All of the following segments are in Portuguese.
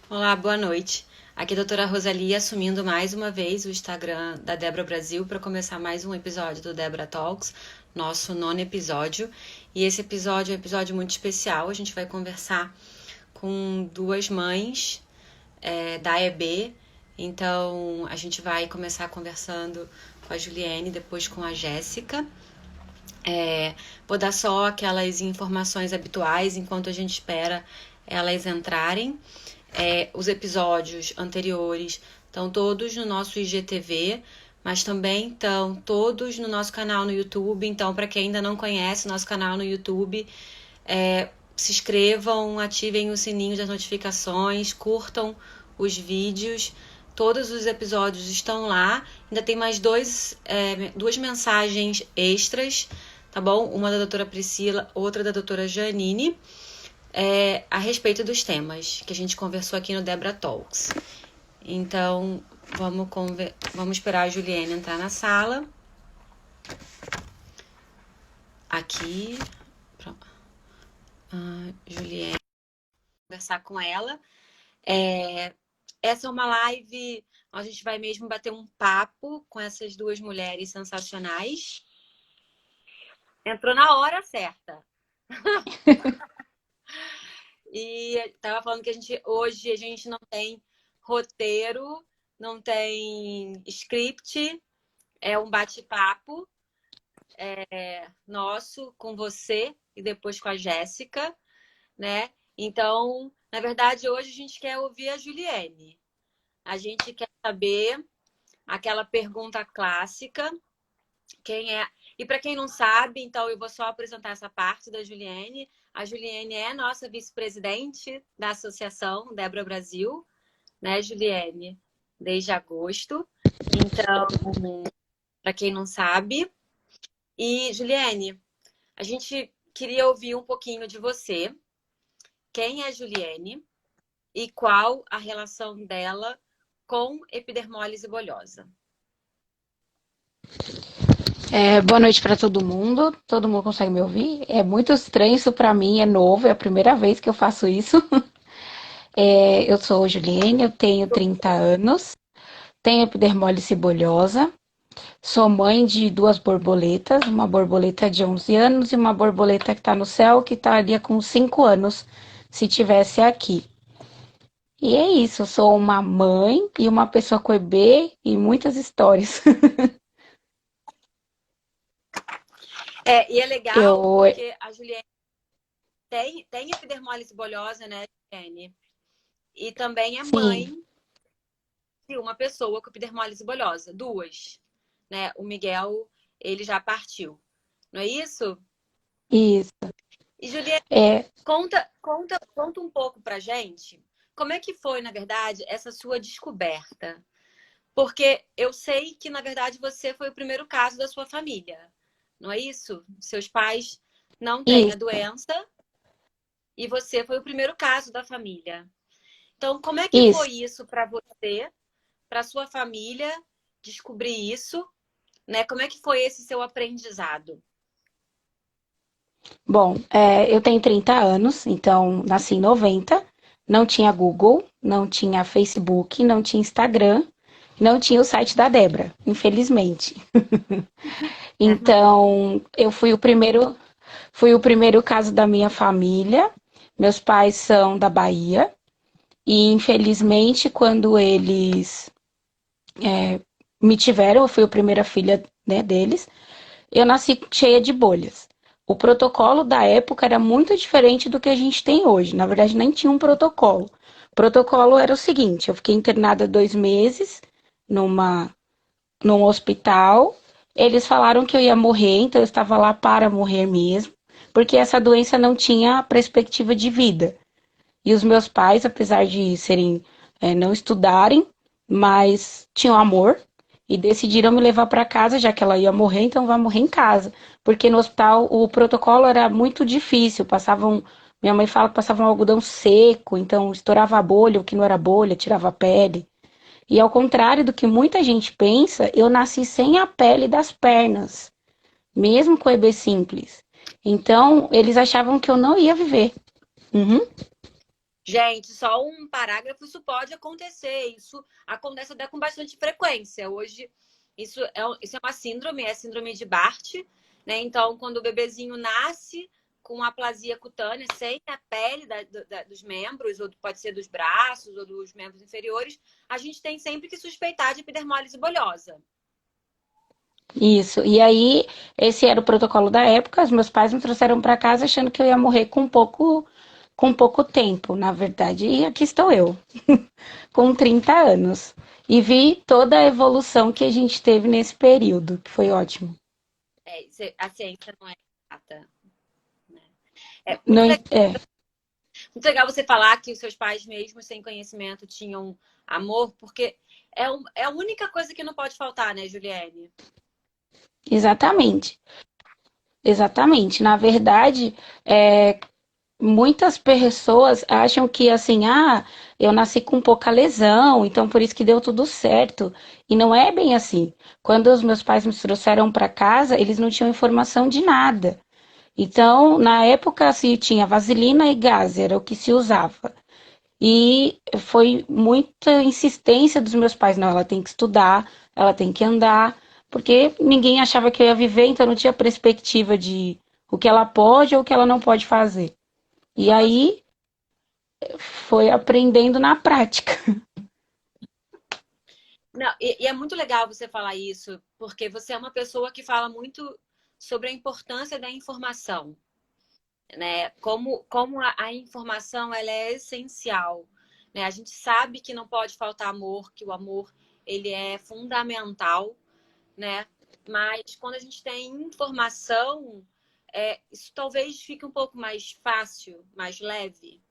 Olá, boa noite. Aqui é a doutora Rosalia assumindo mais uma vez o Instagram da Debra Brasil para começar mais um episódio do Debra Talks, nosso nono episódio. E esse episódio é um episódio muito especial. A gente vai conversar com duas mães da EB. Então, a gente vai começar conversando com a Juliane, depois com a Jéssica. Vou dar só aquelas informações habituais enquanto a gente espera elas entrarem. Os episódios anteriores estão todos no nosso IGTV, mas também estão todos no nosso canal no YouTube. Então, para quem ainda não conhece o nosso canal no YouTube, se inscrevam, ativem o sininho das notificações, curtam os vídeos. Todos os episódios estão lá. Ainda tem mais duas mensagens extras, tá bom? Uma da doutora Priscila, outra da doutora Janine, a respeito dos temas que a gente conversou aqui no Debra Talks. Então, vamos esperar a Juliane entrar na sala. Aqui. Juliane, conversar com ela. Essa é uma live, a gente vai mesmo bater um papo com essas duas mulheres sensacionais. Entrou na hora certa. E tava falando que hoje a gente não tem roteiro, não tem script, é um bate-papo nosso com você e depois com a Jéssica, né? Então, na verdade, hoje a gente quer ouvir a Juliane. A gente quer saber aquela pergunta clássica, quem é... E para quem não sabe, então eu vou só apresentar essa parte da Juliane. A Juliane é nossa vice-presidente da Associação Debra Brasil, né, Juliane? Desde agosto. Então, para quem não sabe. E, Juliane, a gente queria ouvir um pouquinho de você. Quem é a Juliane e qual a relação dela com epidermólise bolhosa? Boa noite para todo mundo. Todo mundo consegue me ouvir? É muito estranho isso para mim, é novo, é a primeira vez que eu faço isso. Eu sou Juliene, eu tenho 30 anos, tenho epidermólise bolhosa, sou mãe de duas borboletas, uma borboleta de 11 anos e uma borboleta que está no céu, que estaria com 5 anos se tivesse aqui. E é isso, eu sou uma mãe e uma pessoa com EB e muitas histórias. E é legal Eu, porque a Juliane tem epidermólise bolhosa, né, Juliane? E também é mãe sim, de uma pessoa com epidermólise bolhosa. Duas, né? O Miguel, ele já partiu. Não é isso? isso. E, Juliane, É, conta um pouco pra gente como é que foi, na verdade, essa sua descoberta. Porque eu sei que, na verdade, você foi o primeiro caso da sua família. Não é isso? Seus pais não têm a isso, doença e você foi o primeiro caso da família. Então, como é que isso. foi isso para você, para sua família, descobrir isso, né? Como é que foi esse seu aprendizado? Bom, eu tenho 30 anos, então nasci em 90. Não tinha Google, não tinha Facebook, não tinha Instagram, não tinha o site da Débora, infelizmente. Então, eu fui o primeiro caso da minha família. Meus pais são da Bahia e, infelizmente, quando eles me tiveram, eu fui a primeira filha, né, deles. Eu nasci cheia de bolhas. O protocolo da época era muito diferente do que a gente tem hoje. Na verdade, nem tinha um protocolo. O protocolo era o seguinte: eu fiquei internada 2 meses numa, num hospital. Eles falaram que eu ia morrer, então eu estava lá para morrer mesmo, porque essa doença não tinha perspectiva de vida. E os meus pais, apesar de serem, não estudarem, mas tinham amor e decidiram me levar para casa, já que ela ia morrer, então vai morrer em casa. Porque no hospital o protocolo era muito difícil, minha mãe fala que passavam um algodão seco, então estourava a bolha, o que não era bolha, tirava a pele. E ao contrário do que muita gente pensa, eu nasci sem a pele das pernas, mesmo com EB simples. Então, eles achavam que eu não ia viver. Uhum. Gente, só um parágrafo, isso pode acontecer. Isso acontece até com bastante frequência. Hoje, isso é uma síndrome, é a síndrome de Bart, né? Então, quando o bebezinho nasce com aplasia cutânea, sem a pele dos membros, ou pode ser dos braços, ou dos membros inferiores, a gente tem sempre que suspeitar de epidermólise bolhosa. Isso. E aí, esse era o protocolo da época. Os meus pais me trouxeram para casa achando que eu ia morrer com pouco tempo, na verdade. E aqui estou eu, com 30 anos. E vi toda a evolução que a gente teve nesse período, que foi ótimo. A ciência não é exata, né? É Não, é, muito legal você falar que os seus pais, mesmo sem conhecimento, tinham amor, porque é a única coisa que não pode faltar, né, Juliane? exatamente. Exatamente. Na verdade, muitas pessoas acham que assim, eu nasci com pouca lesão, então por isso que deu tudo certo. E não é bem assim. Quando os meus pais me trouxeram para casa, eles não tinham informação de nada. Então, na época, se tinha vaselina e gás, era o que se usava. E foi muita insistência dos meus pais, não, ela tem que estudar, ela tem que andar, porque ninguém achava que eu ia viver, então não tinha perspectiva de o que ela pode ou o que ela não pode fazer. E Não pode. aí foi aprendendo na prática. Não, e é muito legal você falar isso, porque você é uma pessoa que fala muito sobre a importância da informação, né? Como a informação ela é essencial, né? A gente sabe que não pode faltar amor, que o amor ele é fundamental, né? Mas quando a gente tem informação, isso talvez fique um pouco mais fácil, mais leve.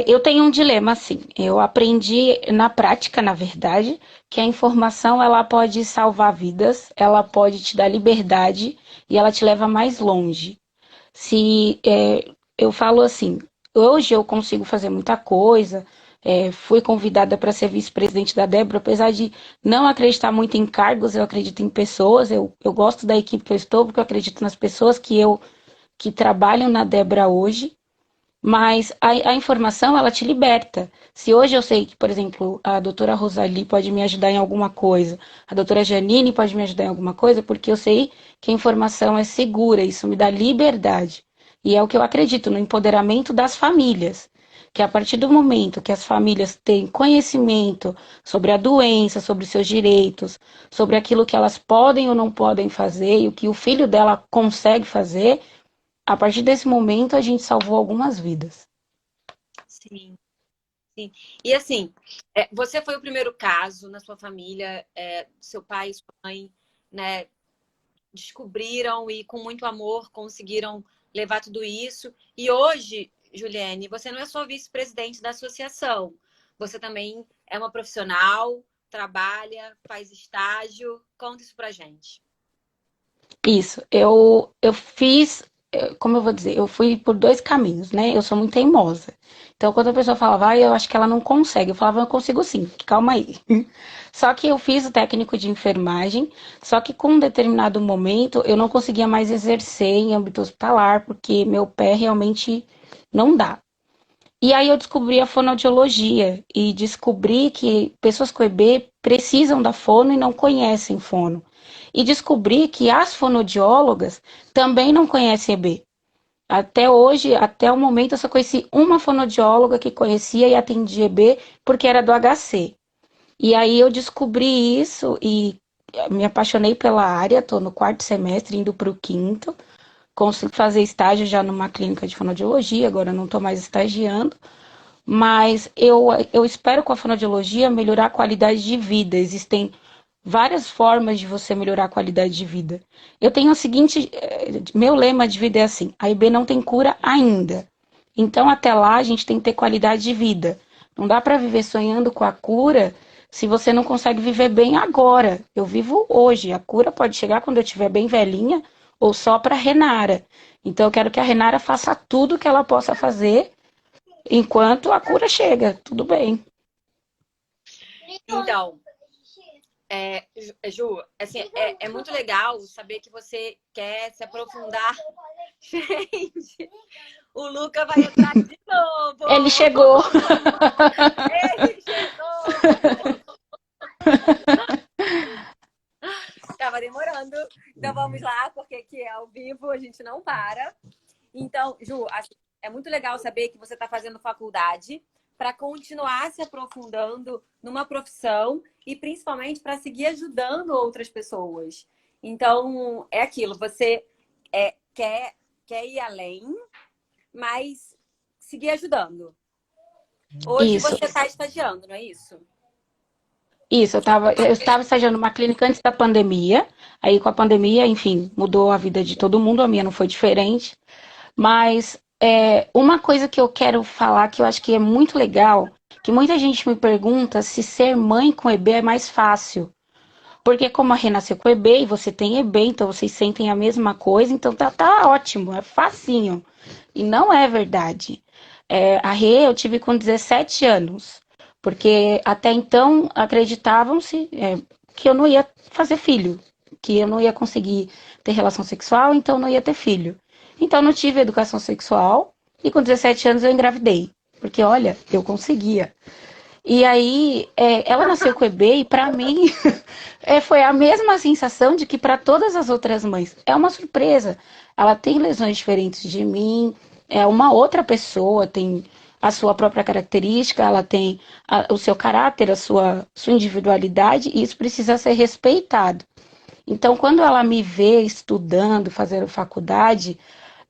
Eu tenho um dilema assim. Eu aprendi na prática, na verdade, que a informação ela pode salvar vidas, ela pode te dar liberdade e ela te leva mais longe. Se eu falo assim, hoje eu consigo fazer muita coisa. Fui convidada para ser vice-presidente da Débora, apesar de não acreditar muito em cargos, eu acredito em pessoas. Eu gosto da equipe que eu estou, porque eu acredito nas pessoas que trabalham na Débora hoje. Mas a informação, ela te liberta. Se hoje eu sei que, por exemplo, a doutora Rosali pode me ajudar em alguma coisa, a doutora Janine pode me ajudar em alguma coisa, porque eu sei que a informação é segura, isso me dá liberdade. E é o que eu acredito, no empoderamento das famílias. Que a partir do momento que as famílias têm conhecimento sobre a doença, sobre os seus direitos, sobre aquilo que elas podem ou não podem fazer e o que o filho dela consegue fazer, a partir desse momento, a gente salvou algumas vidas. Sim, sim. E assim, você foi o primeiro caso na sua família, seu pai e sua mãe, né, descobriram e com muito amor conseguiram levar tudo isso. E hoje, Juliane, você não é só vice-presidente da associação, você também é uma profissional, trabalha, faz estágio. Conta isso pra gente. Isso, eu fiz, como eu vou dizer, eu fui por dois caminhos, né? Eu sou muito teimosa. Então, quando a pessoa falava, eu acho que ela não consegue, eu falava, eu consigo sim, calma aí. Só que eu fiz o técnico de enfermagem, só que com um determinado momento eu não conseguia mais exercer em âmbito hospitalar, porque meu pé realmente não dá. E aí eu descobri a fonoaudiologia e descobri que pessoas com EB precisam da fono e não conhecem fono. E descobri que as fonoaudiólogas também não conhecem EB. Até hoje, até o momento, eu só conheci uma fonoaudióloga que conhecia e atendia EB porque era do HC. E aí eu descobri isso e me apaixonei pela área, estou no quarto semestre, indo para o quinto. Consegui fazer estágio já numa clínica de fonoaudiologia, agora não estou mais estagiando. Mas eu espero com a fonoaudiologia melhorar a qualidade de vida. Existem várias formas de você melhorar a qualidade de vida. Eu tenho o seguinte, meu lema de vida é assim: a IB não tem cura ainda. Então até lá a gente tem que ter qualidade de vida. Não dá para viver sonhando com a cura se você não consegue viver bem agora. Eu vivo hoje. A cura pode chegar quando eu estiver bem velhinha ou só para Renara. Então eu quero que a Renara faça tudo que ela possa fazer enquanto a cura chega, tudo bem. Então, Ju, assim, é muito legal saber que você quer se aprofundar. Gente, O Luca vai entrar de Ele novo. chegou. Ele chegou. Tava demorando. Então vamos lá, porque aqui é ao vivo, a gente não para. Então, Ju, assim, é muito legal saber que você está fazendo faculdade para continuar se aprofundando numa profissão e principalmente para seguir ajudando outras pessoas. Então, é aquilo, você quer ir além, mas seguir ajudando. Hoje Isso, você está estagiando, não é isso? isso. Eu estava estagiando numa clínica antes da pandemia. Aí, com a pandemia, enfim, mudou a vida de todo mundo. A minha não foi diferente. Mas uma coisa que eu quero falar que eu acho que é muito legal, que muita gente me pergunta se ser mãe com EB é mais fácil. Porque como a Rê nasceu com EB e você tem EB, então vocês sentem a mesma coisa, então tá ótimo, é facinho. E não é verdade. A Rê eu tive com 17 anos, porque até então acreditavam-se que eu não ia fazer filho, que eu não ia conseguir ter relação sexual, então não ia ter filho. Então não tive educação sexual e com 17 anos eu engravidei, porque olha, eu conseguia. E aí, ela nasceu com EB e para mim foi a mesma sensação de que para todas as outras mães. É uma surpresa. Ela tem lesões diferentes de mim, é uma outra pessoa, tem a sua própria característica, ela tem o seu caráter, a sua individualidade, e isso precisa ser respeitado. Então, quando ela me vê estudando, fazendo faculdade,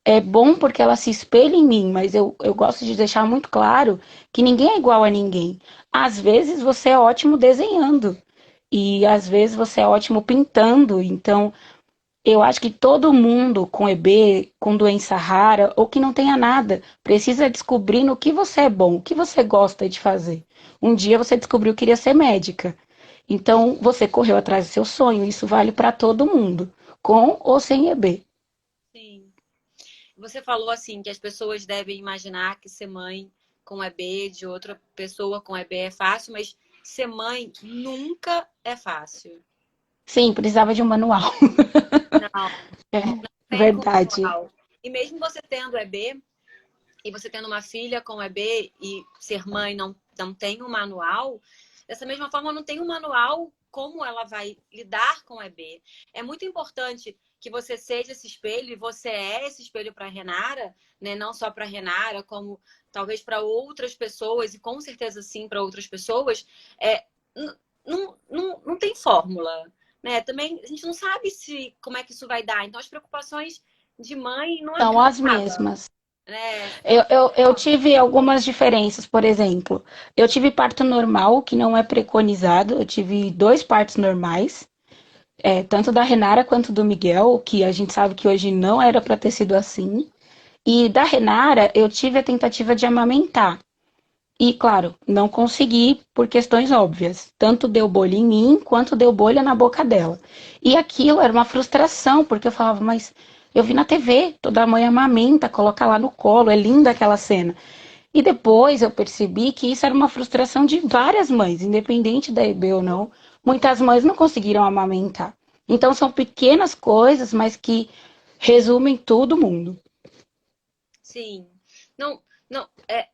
é bom porque ela se espelha em mim, mas eu gosto de deixar muito claro que ninguém é igual a ninguém. Às vezes você é ótimo desenhando, e às vezes você é ótimo pintando. Então, eu acho que todo mundo com EB, com doença rara, ou que não tenha nada, precisa descobrir no que você é bom, o que você gosta de fazer. Um dia você descobriu que queria ser médica. Então, você correu atrás do seu sonho. Isso vale para todo mundo, com ou sem EB. Sim. Você falou assim que as pessoas devem imaginar que ser mãe com EB de outra pessoa com EB é fácil, mas ser mãe nunca é fácil. Sim, precisava de um manual. Não, É é com verdade. manual. E mesmo você tendo EB e você tendo uma filha com EB e ser mãe não tem um manual, dessa mesma forma não tem um manual como ela vai lidar com o EB. É muito importante que você seja esse espelho, e você é esse espelho para a Renara, né? Não só para a Renara, como talvez para outras pessoas, e com certeza sim para outras pessoas. É, não tem fórmula. Né? Também a gente não sabe se como é que isso vai dar. Então as preocupações de mãe não São as acabam, mesmas. né? Eu tive algumas diferenças, por exemplo. Eu tive parto normal, que não é preconizado. Eu tive dois partos normais, tanto da Renara quanto do Miguel, que a gente sabe que hoje não era para ter sido assim. E da Renara, eu tive a tentativa de amamentar. E, claro, não consegui por questões óbvias. Tanto deu bolha em mim, quanto deu bolha na boca dela. E aquilo era uma frustração, porque eu falava, mas eu vi na TV, toda mãe amamenta, coloca lá no colo, é linda aquela cena. E depois eu percebi que isso era uma frustração de várias mães, independente da EB ou não. Muitas mães não conseguiram amamentar. Então são pequenas coisas, mas que resumem todo mundo. Sim.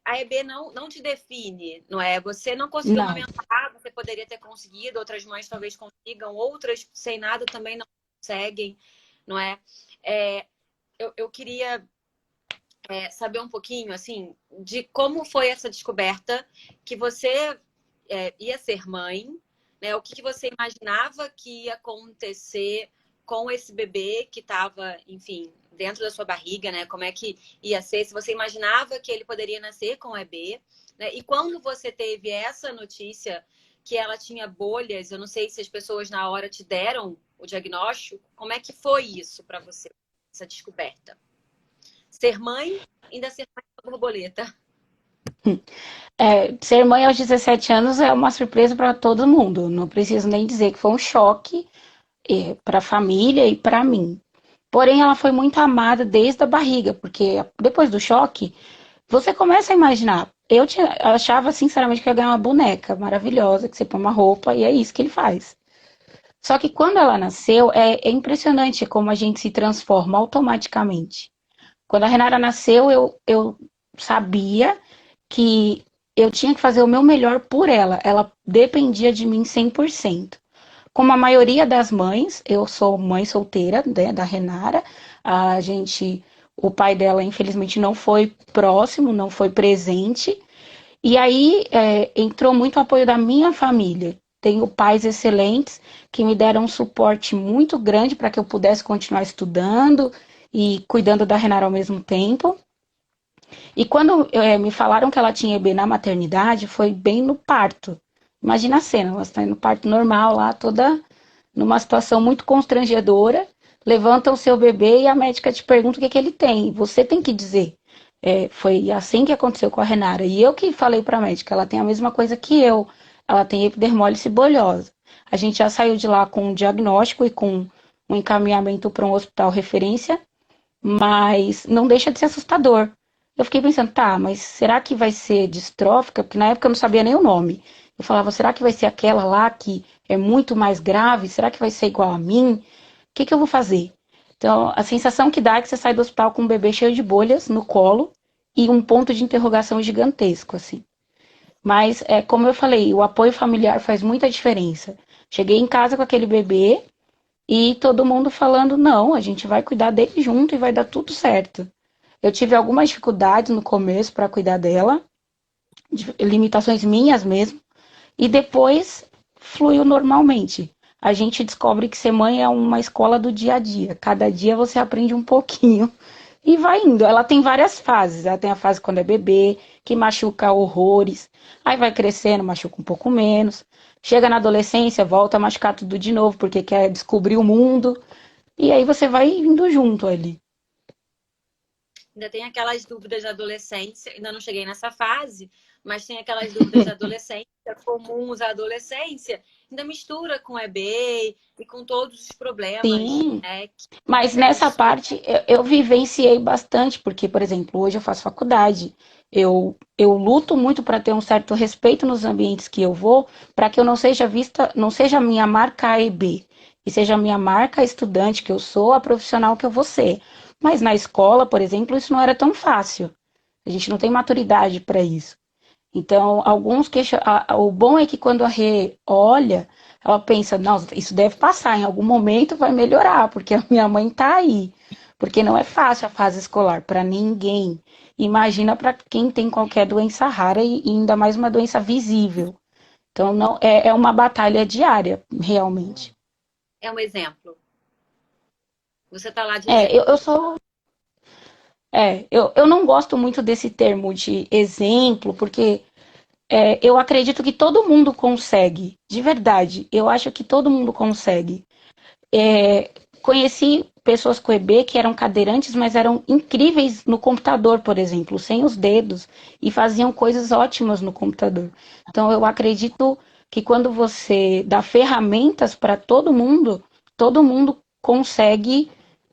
A EB não te define, não é? Você não conseguiu Não. amamentar, você poderia ter conseguido, outras mães talvez consigam, outras sem nada também não conseguem, não é? É, eu queria saber um pouquinho, assim, de como foi essa descoberta que você ia ser mãe, né? O que você imaginava que ia acontecer com esse bebê que estava, enfim, dentro da sua barriga, né? Como é que ia ser? Se você imaginava que ele poderia nascer com EB, né? E quando você teve essa notícia que ela tinha bolhas, eu não sei se as pessoas na hora te deram o diagnóstico, como é que foi isso para você, essa descoberta? Ser mãe, ainda ser mãe da borboleta. Ser mãe aos 17 anos é uma surpresa para todo mundo. Não preciso nem dizer que foi um choque para a família e para mim. Porém, ela foi muito amada desde a barriga, porque depois do choque, você começa a imaginar. Eu achava, sinceramente, que ia ganhar uma boneca maravilhosa, que você põe uma roupa e é isso que ele faz. Só que quando ela nasceu, é impressionante como a gente se transforma automaticamente. Quando a Renata nasceu, eu sabia que eu tinha que fazer o meu melhor por ela. Ela dependia de mim 100%. Como a maioria das mães, eu sou mãe solteira, né, da Renara. A gente, o pai dela, infelizmente, não foi próximo, não foi presente. E aí entrou muito o apoio da minha família. Tenho pais excelentes que me deram um suporte muito grande para que eu pudesse continuar estudando e cuidando da Renara ao mesmo tempo. E quando me falaram que ela tinha bebê na maternidade, foi bem no parto. Imagina a cena, ela está no parto normal lá, toda numa situação muito constrangedora, levanta o seu bebê e a médica te pergunta o que, que ele tem. Você tem que dizer. Foi assim que aconteceu com a Renara. E eu que falei para a médica, ela tem a mesma coisa que eu. Ela tem epidermólise bolhosa. A gente já saiu de lá com um diagnóstico e com um encaminhamento para um hospital referência, mas não deixa de ser assustador. Eu fiquei pensando, tá, mas será que vai ser distrófica? Porque na época eu não sabia nem o nome. Eu falava, será que vai ser aquela lá que é muito mais grave? Será que vai ser igual a mim? O que que eu vou fazer? Então, a sensação que dá é que você sai do hospital com um bebê cheio de bolhas no colo e um ponto de interrogação gigantesco, assim. Mas, como eu falei, o apoio familiar faz muita diferença. Cheguei em casa com aquele bebê e todo mundo falando, não, a gente vai cuidar dele junto e vai dar tudo certo. Eu tive algumas dificuldades no começo para cuidar dela, limitações minhas mesmo, e depois fluiu normalmente. A gente descobre que ser mãe é uma escola do dia a dia. Cada dia você aprende um pouquinho e vai indo. Ela tem várias fases. Ela tem a fase quando é bebê, que machuca horrores. Aí vai crescendo, machuca um pouco menos. Chega na adolescência, volta a machucar tudo de novo, porque quer descobrir o mundo. E aí você vai indo junto ali. Ainda tem aquelas dúvidas da adolescência, ainda não cheguei nessa fase, mas tem aquelas dúvidas da adolescência, comuns à adolescência, ainda mistura com EB e com todos os problemas, Sim, né, mas que a nessa gente... parte eu vivenciei bastante, porque, por exemplo, hoje eu faço faculdade. Eu luto muito para ter um certo respeito nos ambientes que eu vou, para que eu não seja vista, não seja a minha marca A e B, e seja a minha marca estudante que eu sou, a profissional que eu vou ser. Mas na escola, por exemplo, isso não era tão fácil. A gente não tem maturidade para isso. Então, o bom é que quando a Rê olha, ela pensa, não, isso deve passar, em algum momento vai melhorar, porque a minha mãe tá aí. Porque não é fácil a fase escolar para ninguém. Imagina para quem tem qualquer doença rara e ainda mais uma doença visível. Então, não é uma batalha diária, realmente. É um exemplo. Você tá lá de É, exemplo. eu sou. Eu não gosto muito desse termo de exemplo, porque eu acredito que todo mundo consegue, de verdade. Eu acho que todo mundo consegue. Conheci pessoas com EB que eram cadeirantes, mas eram incríveis no computador, por exemplo, sem os dedos, e faziam coisas ótimas no computador. Então, eu acredito que quando você dá ferramentas para todo mundo consegue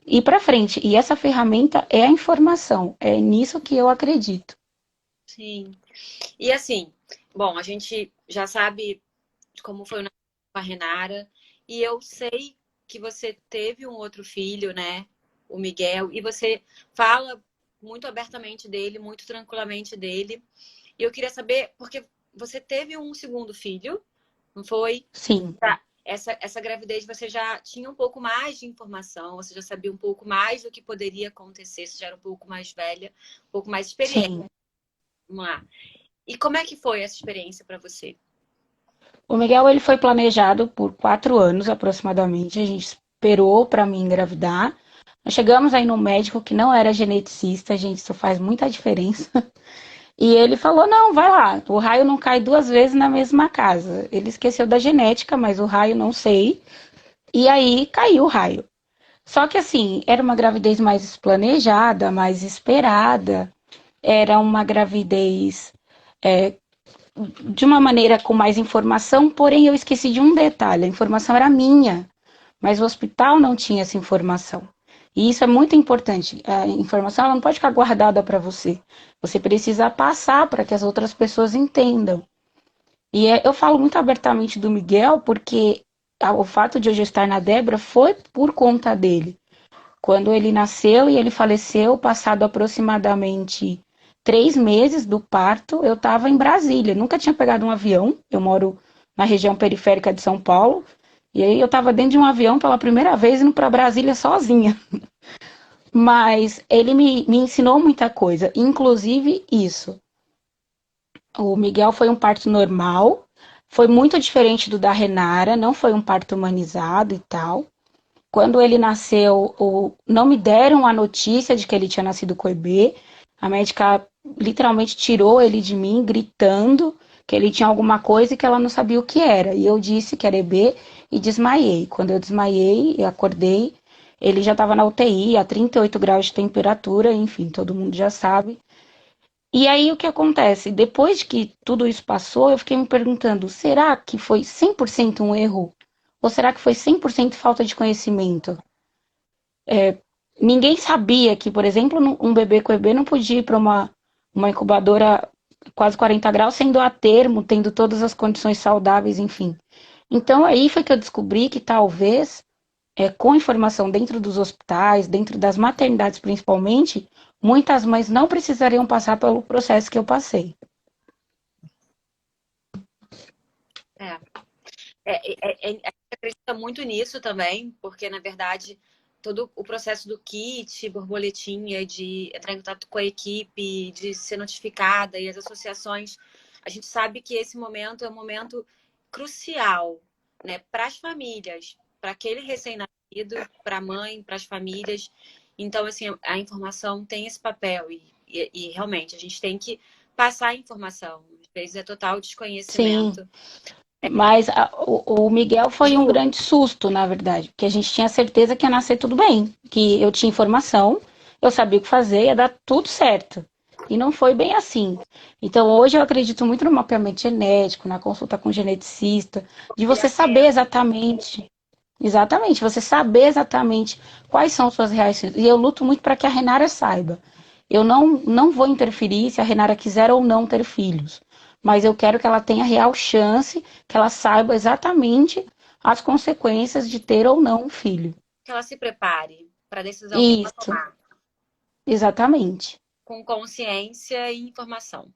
ir para frente. E essa ferramenta é a informação. É nisso que eu acredito. Sim. E assim, bom, a gente já sabe como foi o nascimento com a Renara, e eu sei que você teve um outro filho, né? O Miguel, e você fala muito abertamente dele, muito tranquilamente dele. E eu queria saber, porque você teve um segundo filho, não foi? Sim, Tá. Essa gravidez você já tinha um pouco mais de informação, você já sabia um pouco mais do que poderia acontecer, você já era um pouco mais velha, um pouco mais experiente. sim. Vamos lá. E como é que foi essa experiência para você? O Miguel ele foi planejado por 4 anos aproximadamente. A gente esperou para mim engravidar. Nós chegamos aí no médico que não era geneticista, gente, isso faz muita diferença. E ele falou: não, vai lá, o raio não cai 2 vezes na mesma casa. Ele esqueceu da genética, mas o raio não sei. E aí caiu o raio. Só que assim, era uma gravidez mais planejada, mais esperada, era uma gravidez de uma maneira com mais informação, porém eu esqueci de um detalhe: a informação era minha, mas o hospital não tinha essa informação. E isso é muito importante. A informação ela não pode ficar guardada para você. Você precisa passar para que as outras pessoas entendam. E eu falo muito abertamente do Miguel porque o fato de eu já estar na Débora foi por conta dele. Quando ele nasceu e ele faleceu, passado aproximadamente 3 meses do parto, eu estava em Brasília. Nunca tinha pegado um avião. Eu moro na região periférica de São Paulo. E aí eu estava dentro de um avião pela primeira vez indo para Brasília sozinha. Mas ele me ensinou muita coisa, inclusive isso. O Miguel foi um parto normal, foi muito diferente do da Renara, não foi um parto humanizado e tal. Quando ele nasceu, não me deram a notícia de que ele tinha nascido com EB. A médica literalmente tirou ele de mim, gritando que ele tinha alguma coisa e que ela não sabia o que era. E eu disse que era EB e desmaiei. Quando eu desmaiei e acordei, ele já estava na UTI, a 38 graus de temperatura, enfim, todo mundo já sabe. E aí o que acontece? Depois que tudo isso passou, eu fiquei me perguntando: será que foi 100% um erro? Ou será que foi 100% falta de conhecimento? Ninguém sabia que, por exemplo, um bebê com EB não podia ir para uma incubadora quase 40 graus, sendo a termo, tendo todas as condições saudáveis, enfim. Então aí foi que eu descobri que talvez, com informação dentro dos hospitais, dentro das maternidades principalmente, muitas mães não precisariam passar pelo processo que eu passei. É. A gente acredita muito nisso também, porque, na verdade, todo o processo do kit, borboletinha, de entrar em contato com a equipe, de ser notificada e as associações, a gente sabe que esse momento é um momento crucial, né, para as famílias, para aquele recém-nascido, para a mãe, para as famílias. Então, assim, a informação tem esse papel e realmente a gente tem que passar a informação. Às vezes é total Sim, desconhecimento. mas o Miguel foi um Ju, grande susto, na verdade, porque a gente tinha certeza que ia nascer tudo bem, que eu tinha informação, eu sabia o que fazer, ia dar tudo certo. E não foi bem assim. Então, hoje eu acredito muito no mapeamento genético, na consulta com geneticista, de vale a você saber pena. exatamente, você saber exatamente quais são suas reais. E eu luto muito para que a Renara saiba. Eu não vou interferir se a Renara quiser ou não ter filhos, mas eu quero que ela tenha real chance, que ela saiba exatamente as consequências de ter ou não um filho. Que ela se prepare para a decisão que ela Isso, tomar, exatamente. com consciência e informação.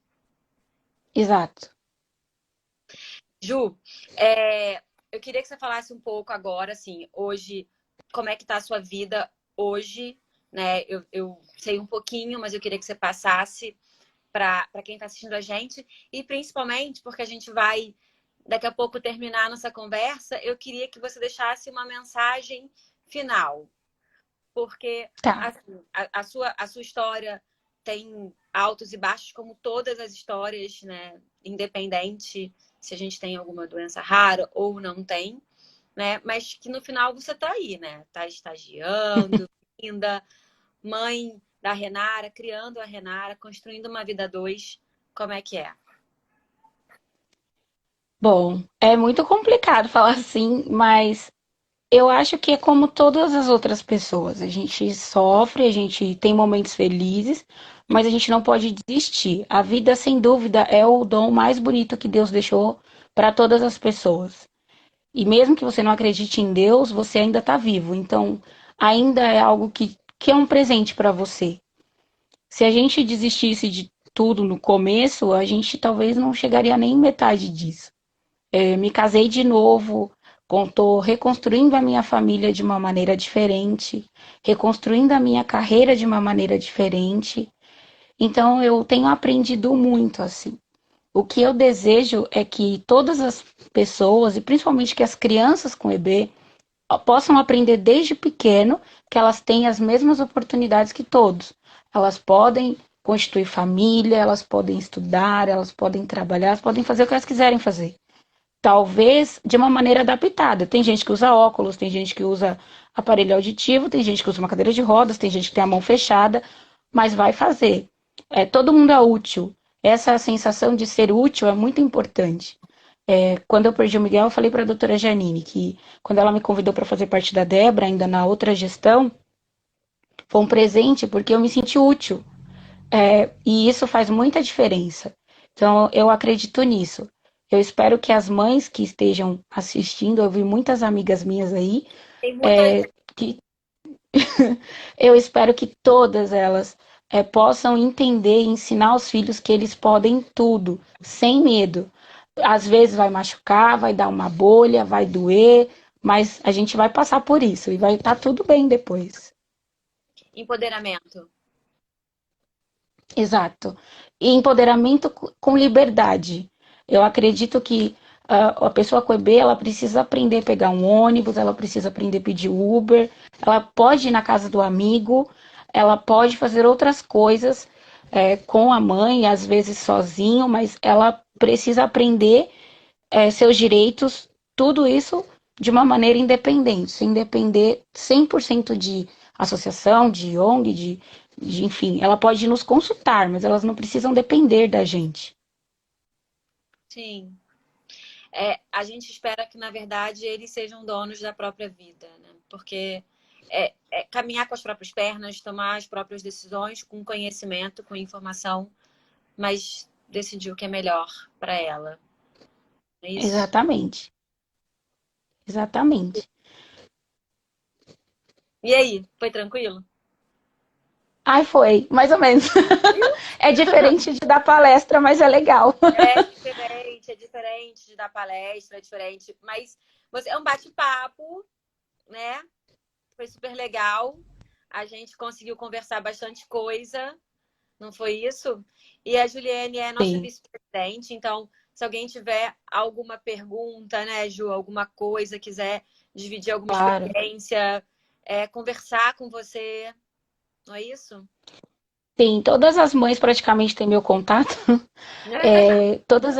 Exato. Ju, eu queria que você falasse um pouco agora, assim, hoje, como é que tá a sua vida hoje, né? Eu sei um pouquinho, mas eu queria que você passasse para quem está assistindo a gente e principalmente porque a gente vai daqui a pouco terminar a nossa conversa, eu queria que você deixasse uma mensagem final, porque Tá. assim, a sua história tem altos e baixos, como todas as histórias, né? Independente se a gente tem alguma doença rara ou não tem, né? Mas que no final você tá aí, né? Tá estagiando, ainda mãe da Renara, criando a Renara, construindo uma vida a dois. Como é que é? Bom, é muito complicado falar assim, mas eu acho que é como todas as outras pessoas. A gente sofre, a gente tem momentos felizes, mas a gente não pode desistir. A vida, sem dúvida, é o dom mais bonito que Deus deixou para todas as pessoas. E mesmo que você não acredite em Deus, você ainda está vivo. Então, ainda é algo que é um presente para você. Se a gente desistisse de tudo no começo, a gente talvez não chegaria nem em metade disso. Me casei de novo, estou reconstruindo a minha família de uma maneira diferente, reconstruindo a minha carreira de uma maneira diferente. Então eu tenho aprendido muito assim. O que eu desejo é que todas as pessoas, e principalmente que as crianças com EB, possam aprender desde pequeno que elas têm as mesmas oportunidades que todos. Elas podem constituir família, elas podem estudar, elas podem trabalhar, elas podem fazer o que elas quiserem fazer. Talvez de uma maneira adaptada. Tem gente que usa óculos, tem gente que usa aparelho auditivo, tem gente que usa uma cadeira de rodas, tem gente que tem a mão fechada, mas vai fazer. Todo mundo é útil. Essa sensação de ser útil é muito importante. Quando eu perdi o Miguel, eu falei para a doutora Janine que, quando ela me convidou para fazer parte da Debra, ainda na outra gestão, foi um presente porque eu me senti útil. E isso faz muita diferença. Então, eu acredito nisso. Eu espero que as mães que estejam assistindo, eu vi muitas amigas minhas aí, Tem muita. que Eu espero que todas elas possam entender e ensinar os filhos que eles podem tudo, sem medo. Às vezes vai machucar, vai dar uma bolha, vai doer, mas a gente vai passar por isso e vai estar tudo bem depois. Empoderamento. Exato. E empoderamento com liberdade. Eu acredito que a pessoa com EB, ela precisa aprender a pegar um ônibus, ela precisa aprender a pedir Uber, ela pode ir na casa do amigo, ela pode fazer outras coisas com a mãe, às vezes sozinho, mas ela precisa aprender seus direitos, tudo isso de uma maneira independente, sem depender 100% de associação, de ONG, enfim, ela pode nos consultar, mas elas não precisam depender da gente. Sim. A gente espera que, na verdade, eles sejam donos da própria vida, né? Porque caminhar com as próprias pernas, tomar as próprias decisões, com conhecimento, com informação, mas decidir o que é melhor para ela. É isso? Exatamente, exatamente. E aí, foi tranquilo? Ai, foi, mais ou menos. É diferente de dar palestra, mas é legal. É diferente de dar palestra, é diferente. Mas é um bate-papo, né? Foi super legal. A gente conseguiu conversar bastante coisa, não foi isso? E a Juliane é nossa Sim, vice-presidente, então, se alguém tiver alguma pergunta, né, Ju, alguma coisa, quiser dividir alguma claro. experiência, conversar com você, não é isso? Sim, todas as mães praticamente têm meu contato. Todas.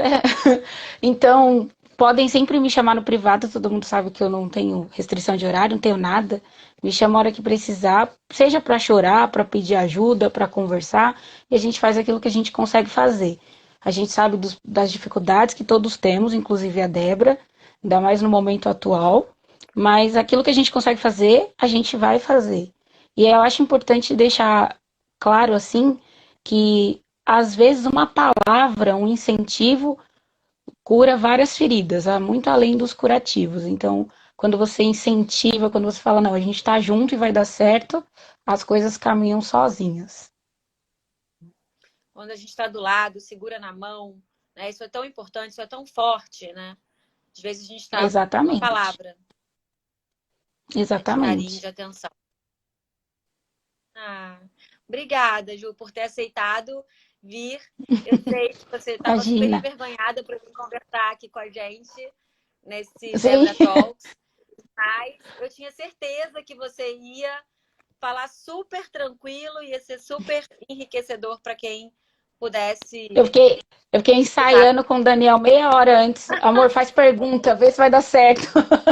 Então, podem sempre me chamar no privado, todo mundo sabe que eu não tenho restrição de horário, não tenho nada. Me chama a hora que precisar, seja para chorar, para pedir ajuda, para conversar, e a gente faz aquilo que a gente consegue fazer. A gente sabe das dificuldades que todos temos, inclusive a Débora, ainda mais no momento atual, mas aquilo que a gente consegue fazer, a gente vai fazer. E eu acho importante deixar claro assim que às vezes uma palavra, um incentivo cura várias feridas, muito além dos curativos. Então, quando você incentiva, quando você fala, não, a gente está junto e vai dar certo, as coisas caminham sozinhas. Quando a gente está do lado, segura na mão, né? Isso é tão importante, isso é tão forte, né? Às vezes a gente está uma Exatamente. palavra, né, de carinho, de Exatamente. atenção. Ah, obrigada, Ju, por ter aceitado vir. Eu sei que você estava super Imagina. envergonhada por vir conversar aqui com a gente nesse Sim, Debra Talks, mas eu tinha certeza que você ia falar super tranquilo, ia ser super enriquecedor para quem eu pudesse fiquei, eu fiquei escutar. ensaiando com o Daniel meia hora antes. Amor, faz pergunta, vê se vai dar certo.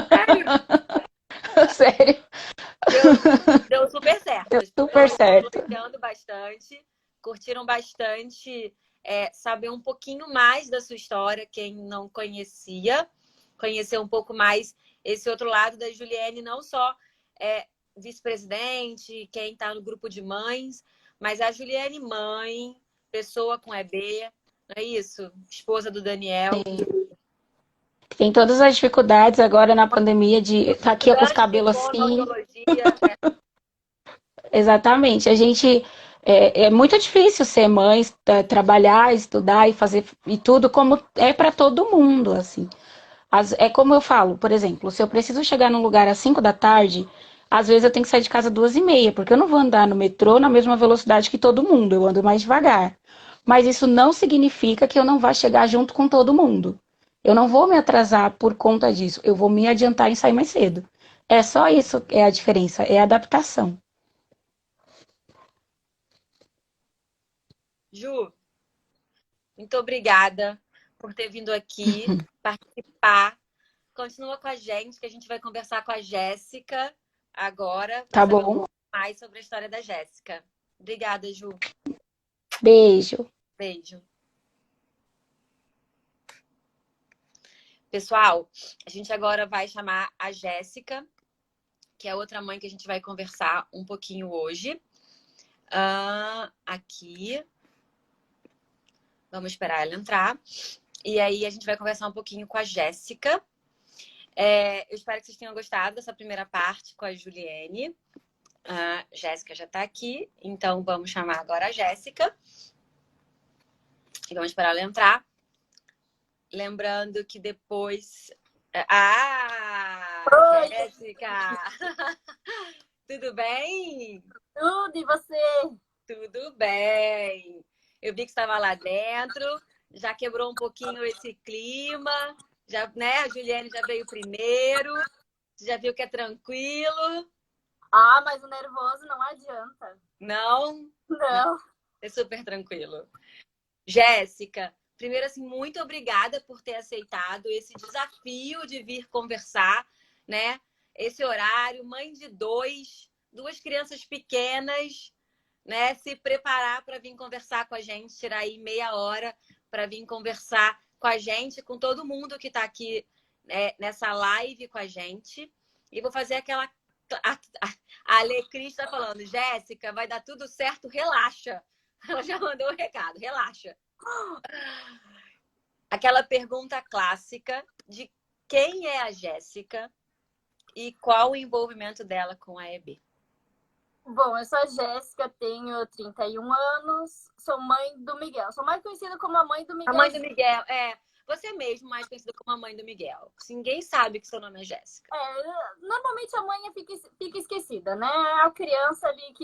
Sério? Sério, Deu, deu super certo. deu As super pessoas estão certo. elogiando bastante, curtiram bastante saber um pouquinho mais da sua história, quem não conhecia, conhecer um pouco mais esse outro lado da Juliane, não só vice-presidente, quem está no grupo de mães, mas a Juliane mãe, pessoa com EB, não é isso? Esposa do Daniel. Tem todas as dificuldades agora na pandemia de estar aqui com os Estudante de cabelos assim. fonoaudiologia. Exatamente. A gente é muito difícil ser mãe, trabalhar, estudar e fazer e tudo como é para todo mundo, assim. É como eu falo, por exemplo, se eu preciso chegar num lugar às 5 da tarde, às vezes eu tenho que sair de casa 2h30, porque eu não vou andar no metrô na mesma velocidade que todo mundo, eu ando mais devagar. Mas isso não significa que eu não vá chegar junto com todo mundo. Eu não vou me atrasar por conta disso, eu vou me adiantar em sair mais cedo. É só isso é a diferença, é a adaptação. Ju, muito obrigada por ter vindo aqui participar. Continua com a gente, que a gente vai conversar com a Jéssica agora para Tá saber um bom? pouco mais sobre a história da Jéssica. Obrigada, Ju. Beijo. Beijo. Pessoal, a gente agora vai chamar a Jéssica, que é outra mãe que a gente vai conversar um pouquinho hoje. Aqui. Vamos esperar ela entrar. E aí a gente vai conversar um pouquinho com a Jéssica. Eu espero que vocês tenham gostado dessa primeira parte com a Juliane. A Jéssica já tá aqui, então vamos chamar agora a Jéssica e vamos esperar ela entrar. Lembrando que depois. Ah! Oi, Jéssica! Tudo bem? tudo, e você? Tudo bem. Eu vi que estava lá dentro, já quebrou um pouquinho esse clima, já, né? A Juliane já veio primeiro, já viu que é tranquilo. Ah, mas o nervoso não adianta. Não? Não, Não. é super tranquilo. Jéssica, primeiro, assim, muito obrigada por ter aceitado esse desafio de vir conversar, né? Esse horário, mãe de duas crianças pequenas, né? Se preparar para vir conversar com a gente, tirar aí meia hora para vir conversar com a gente, com todo mundo que está aqui, né, nessa live com a gente. E vou fazer aquela. A Alecris está falando, Jéssica, vai dar tudo certo, relaxa. Ela já mandou o recado, relaxa. Aquela pergunta clássica de quem é a Jéssica e qual o envolvimento dela com a EB. Bom, eu sou a Jéssica, tenho 31 anos, sou mãe do Miguel. Sou mais conhecida como a mãe do Miguel. A mãe do Miguel, você mesmo mais conhecida como a mãe do Miguel. Ninguém sabe que seu nome é Jéssica. Normalmente a mãe fica esquecida, né? A criança ali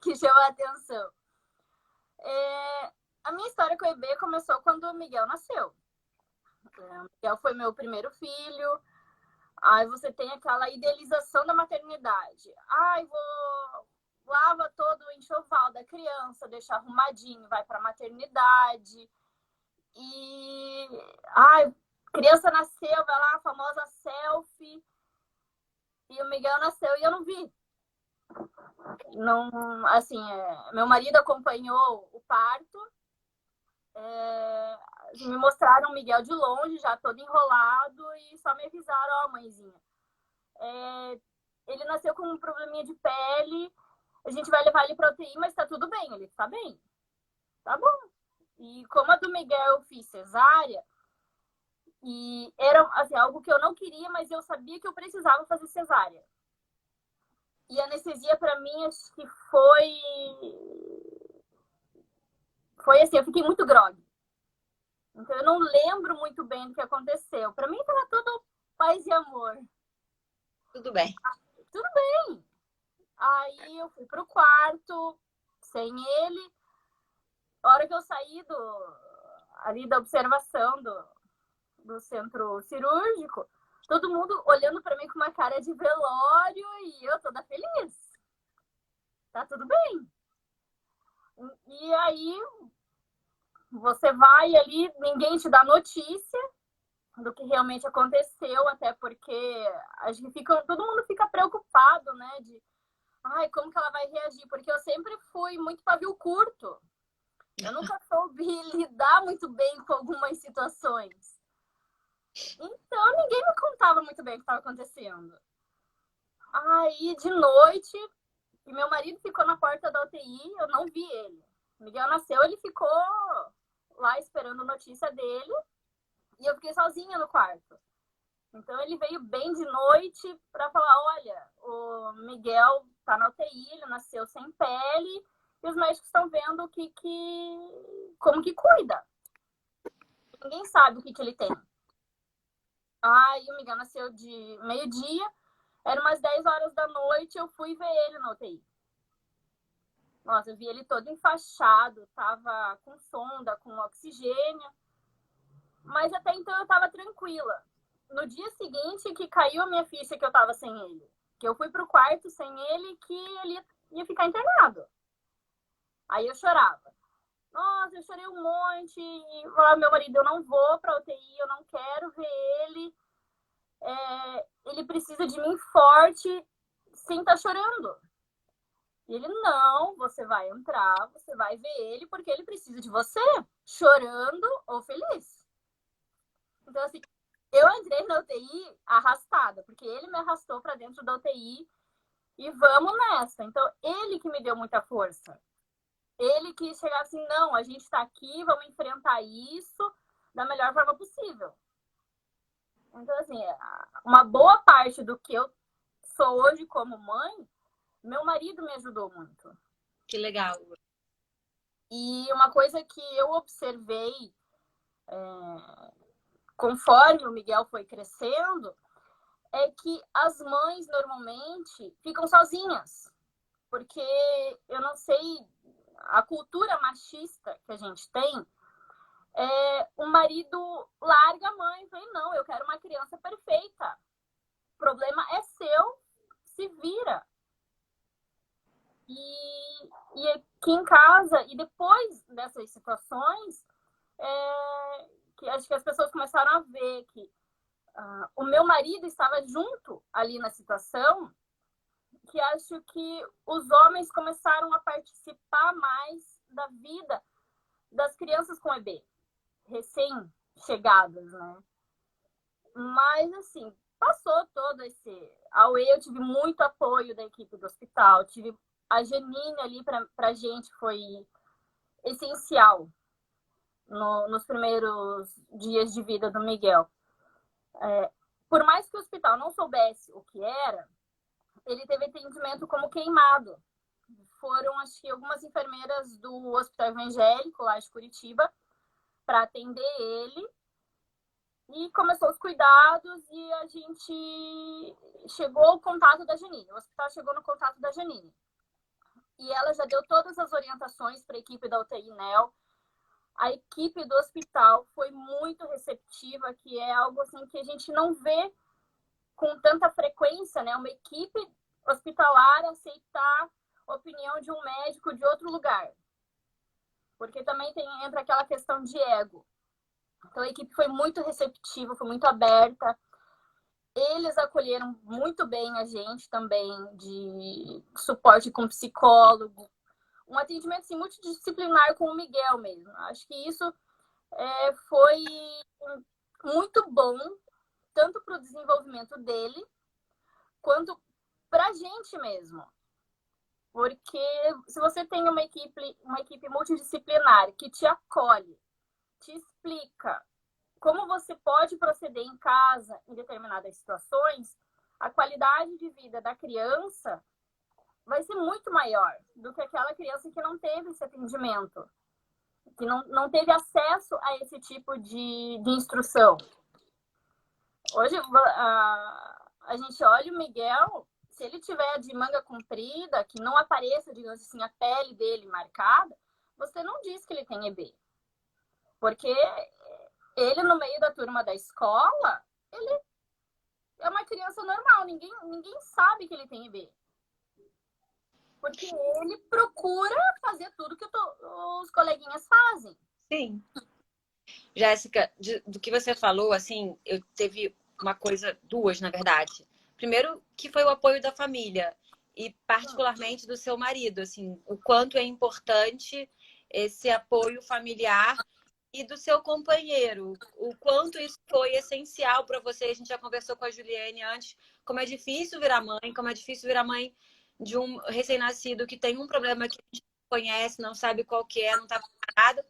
que chama a atenção. A minha história com o EB começou quando o Miguel nasceu. O Miguel foi meu primeiro filho. Aí você tem aquela idealização da maternidade. Ai, lava todo o enxoval da criança, deixa arrumadinho, vai pra maternidade. E ai, criança nasceu, vai lá, a famosa selfie. E o Miguel nasceu e eu não vi. Não, assim, meu marido acompanhou o parto. Me mostraram o Miguel de longe, já todo enrolado, e só me avisaram, ó, mãezinha. Ele nasceu com um probleminha de pele, a gente vai levar ele pra UTI, mas tá tudo bem. Ele tá bem. Tá bom. E como a do Miguel eu fiz cesárea, e era assim, algo que eu não queria, mas eu sabia que eu precisava fazer cesárea. E a anestesia pra mim, acho que foi assim, eu fiquei muito grogue. Então eu não lembro muito bem do que aconteceu. Pra mim tava tudo paz e amor. Tudo bem. Tudo bem. Aí eu fui pro quarto, sem ele. A hora que eu saí ali da observação do centro cirúrgico, todo mundo olhando para mim com uma cara de velório e eu toda feliz. Tá tudo bem. E aí você vai ali, ninguém te dá notícia do que realmente aconteceu, até porque todo mundo fica preocupado, né? Ai, como que ela vai reagir? Porque eu sempre fui muito pavio curto. Eu nunca soube lidar muito bem com algumas situações. Então, ninguém me contava muito bem o que estava acontecendo. Aí, de noite, e meu marido ficou na porta da UTI, eu não vi ele. O Miguel nasceu, ele ficou lá esperando notícia dele, e eu fiquei sozinha no quarto. Então, ele veio bem de noite para falar, olha, o Miguel tá na UTI, ele nasceu sem pele, e os médicos estão vendo como que cuida. Ninguém sabe o que ele tem. Aí o Miguel nasceu de meio-dia, era umas 10 horas da noite, eu fui ver ele na UTI. Nossa, eu vi ele todo enfaixado, tava com sonda, com oxigênio, mas até então eu tava tranquila. No dia seguinte que caiu a minha ficha que eu tava sem ele, que eu fui pro quarto sem ele, que ele ia ficar internado. Aí eu chorava. Nossa, eu chorei um monte. E falava, meu marido, eu não vou pra UTI, eu não quero ver ele. Ele precisa de mim forte, sem estar chorando. E ele, não, você vai entrar, você vai ver ele, porque ele precisa de você, chorando ou feliz. Então, assim, eu entrei na UTI arrastada, porque ele me arrastou pra dentro da UTI e vamos nessa. Então, ele que me deu muita força. Ele que chegava assim, não, a gente tá aqui, vamos enfrentar isso da melhor forma possível. Então, assim, uma boa parte do que eu sou hoje como mãe Meu marido me ajudou muito. Que legal. E uma coisa que eu observei conforme o Miguel foi crescendo é que as mães normalmente ficam sozinhas. Porque eu não sei, a cultura machista que a gente tem, o marido larga a mãe e fala, não, eu quero uma criança perfeita. O problema é seu, se vira. E aqui em casa, e depois dessas situações, que acho que as pessoas começaram a ver que o meu marido estava junto ali na situação, que acho que os homens começaram a participar mais da vida das crianças com EB, recém-chegadas, né? Mas, assim, passou todo esse auê, eu tive muito apoio da equipe do hospital, tive a Janine ali pra gente, foi essencial nos primeiros dias de vida do Miguel. Por mais que o hospital não soubesse o que era, ele teve atendimento como queimado. Foram, acho que, algumas enfermeiras do Hospital Evangélico, lá de Curitiba, para atender ele. E começou os cuidados e a gente chegou ao contato da Janine. O hospital chegou no contato da Janine. E ela já deu todas as orientações para a equipe da UTI NEL. A equipe do hospital foi muito receptiva, que é algo assim que a gente não vê com tanta frequência, né? Uma equipe hospitalar aceitar a opinião de um médico de outro lugar. Porque também entra aquela questão de ego. Então a equipe foi muito receptiva, foi muito aberta. Eles acolheram muito bem a gente também, de suporte com psicólogo. Um atendimento assim, multidisciplinar com o Miguel mesmo. Acho que isso foi muito bom, tanto para o desenvolvimento dele, quanto para a gente mesmo. Porque se você tem uma equipe multidisciplinar que te acolhe, te explica como você pode proceder em casa em determinadas situações, a qualidade de vida da criança vai ser muito maior do que aquela criança que não teve esse atendimento, que não teve acesso a esse tipo de instrução. Hoje, a gente olha o Miguel, se ele tiver de manga comprida, que não apareça, digamos assim, a pele dele marcada, você não diz que ele tem EB. Porque ele, no meio da turma da escola, ele é uma criança normal, ninguém sabe que ele tem EB. Porque ele procura fazer tudo que os coleguinhas fazem. Sim. Jéssica, do que você falou, assim, eu teve uma coisa, duas, na verdade. Primeiro, que foi o apoio da família e particularmente do seu marido, assim, o quanto é importante esse apoio familiar e do seu companheiro, o quanto isso foi essencial para você. A gente já conversou com a Juliane antes, como é difícil virar mãe, como é difícil virar mãe de um recém-nascido que tem um problema que a gente não conhece, não sabe qual que é, não está preparado.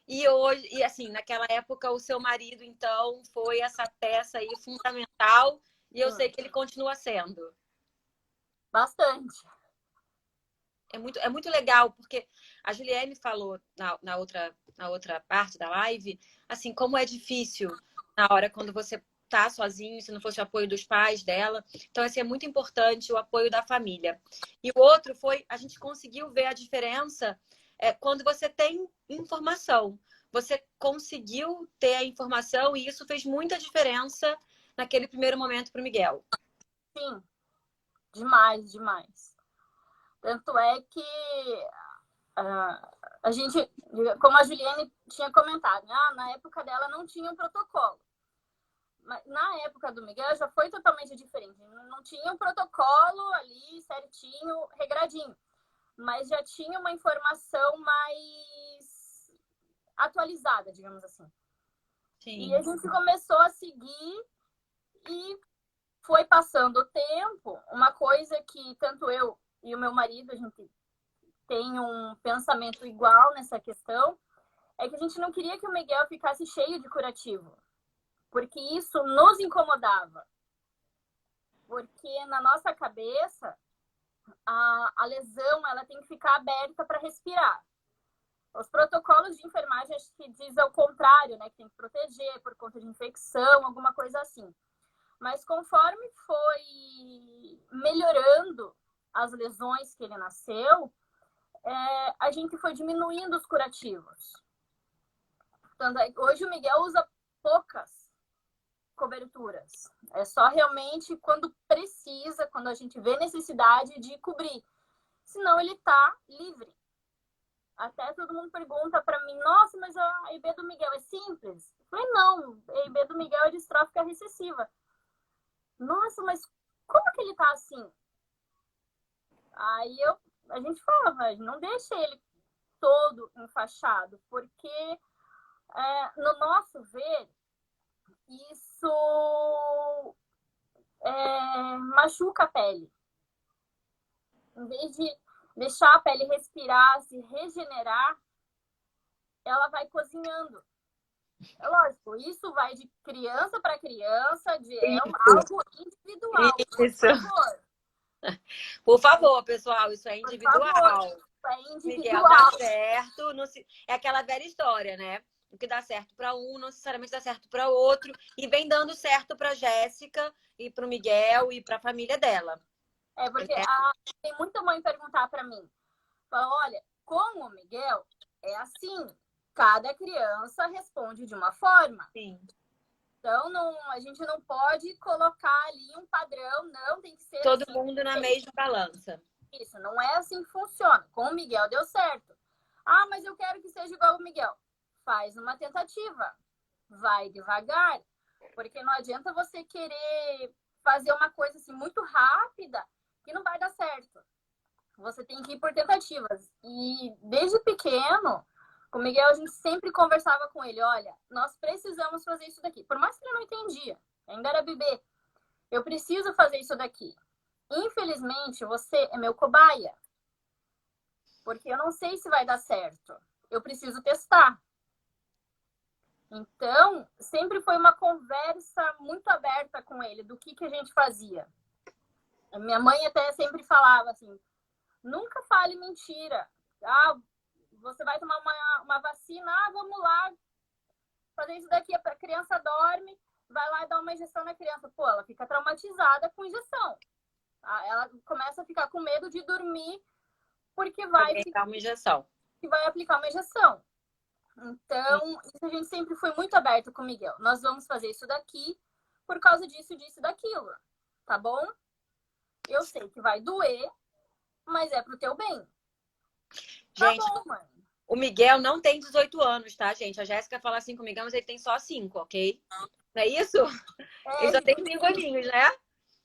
E hoje, e assim, naquela época, o seu marido, então, foi essa peça aí fundamental, e eu sei que ele continua sendo. Bastante. É muito legal, porque a Juliane falou na outra parte da live, assim, como é difícil na hora quando você tá sozinho, se não fosse o apoio dos pais dela. Então, assim, é muito importante o apoio da família. E o outro foi, a gente conseguiu ver a diferença quando você tem informação. Você conseguiu ter a informação e isso fez muita diferença naquele primeiro momento para o Miguel. Sim, demais, demais. Tanto é que a gente, como a Juliane tinha comentado, na época dela não tinha um protocolo. Mas na época do Miguel já foi totalmente diferente. Não tinha um protocolo ali certinho, regradinho. Mas já tinha uma informação mais atualizada, digamos assim. Sim. E a gente começou a seguir e foi passando o tempo. Uma coisa que tanto eu e o meu marido, a gente tem um pensamento igual nessa questão, é que a gente não queria que o Miguel ficasse cheio de curativo. Porque isso nos incomodava. Porque na nossa cabeça, a lesão ela tem que ficar aberta para respirar. Os protocolos de enfermagem acho que diz ao contrário, né? Que tem que proteger por conta de infecção, alguma coisa assim. Mas conforme foi melhorando as lesões que ele nasceu, a gente foi diminuindo os curativos. Então, hoje o Miguel usa poucas coberturas. É só realmente quando precisa, quando a gente vê necessidade de cobrir. Senão ele tá livre. Até todo mundo pergunta para mim, nossa, mas a EB do Miguel é simples? Eu falei, não, a EB do Miguel é distrófica recessiva. Nossa, mas como que ele tá assim? Aí a gente fala, não deixa ele todo enfaixado, porque no nosso ver, isso machuca a pele. Em vez de deixar a pele respirar, se regenerar, ela vai cozinhando. É lógico, isso vai de criança para criança, algo individual. Isso. Por favor. Por favor, pessoal, isso é individual. Favor, isso é individual. Miguel dá certo. É aquela velha história, né? O que dá certo para um não necessariamente dá certo para outro. E vem dando certo para Jéssica e para o Miguel e para a família dela. Porque tem muita mãe perguntar para mim. Fala, olha, com o Miguel é assim. Cada criança responde de uma forma. Sim. Então, a gente não pode colocar ali um padrão, não, tem que ser todo assim, mundo na mesma balança. Isso, não é assim que funciona. Com o Miguel deu certo. Ah, mas eu quero que seja igual o Miguel. Faz uma tentativa. Vai devagar. Porque não adianta você querer fazer uma coisa assim muito rápida que não vai dar certo. Você tem que ir por tentativas. E desde pequeno, com o Miguel, a gente sempre conversava com ele. Olha, nós precisamos fazer isso daqui. Por mais que ele não entendia, ainda era bebê. Eu preciso fazer isso daqui. Infelizmente, você é meu cobaia. Porque eu não sei se vai dar certo. Eu preciso testar. Então, sempre foi uma conversa muito aberta com ele do que a gente fazia. A minha mãe até sempre falava assim, nunca fale mentira. Ah, você vai tomar uma vacina, vamos lá fazer isso daqui, a criança dorme, vai lá e dá uma injeção na criança. Pô, ela fica traumatizada com injeção. Ela começa a ficar com medo de dormir porque vai aplicar uma injeção. Aplicar uma injeção. Então, isso a gente sempre foi muito aberto com o Miguel. Nós vamos fazer isso daqui por causa disso, disso e daquilo. Tá bom? Eu sei que vai doer, mas é pro teu bem. Gente, tá bom, mãe. O Miguel não tem 18 anos, tá, gente? A Jéssica fala 5 Miguel, mas ele tem só 5, ok? Não é isso? Ele só tem 5 aninhos, né?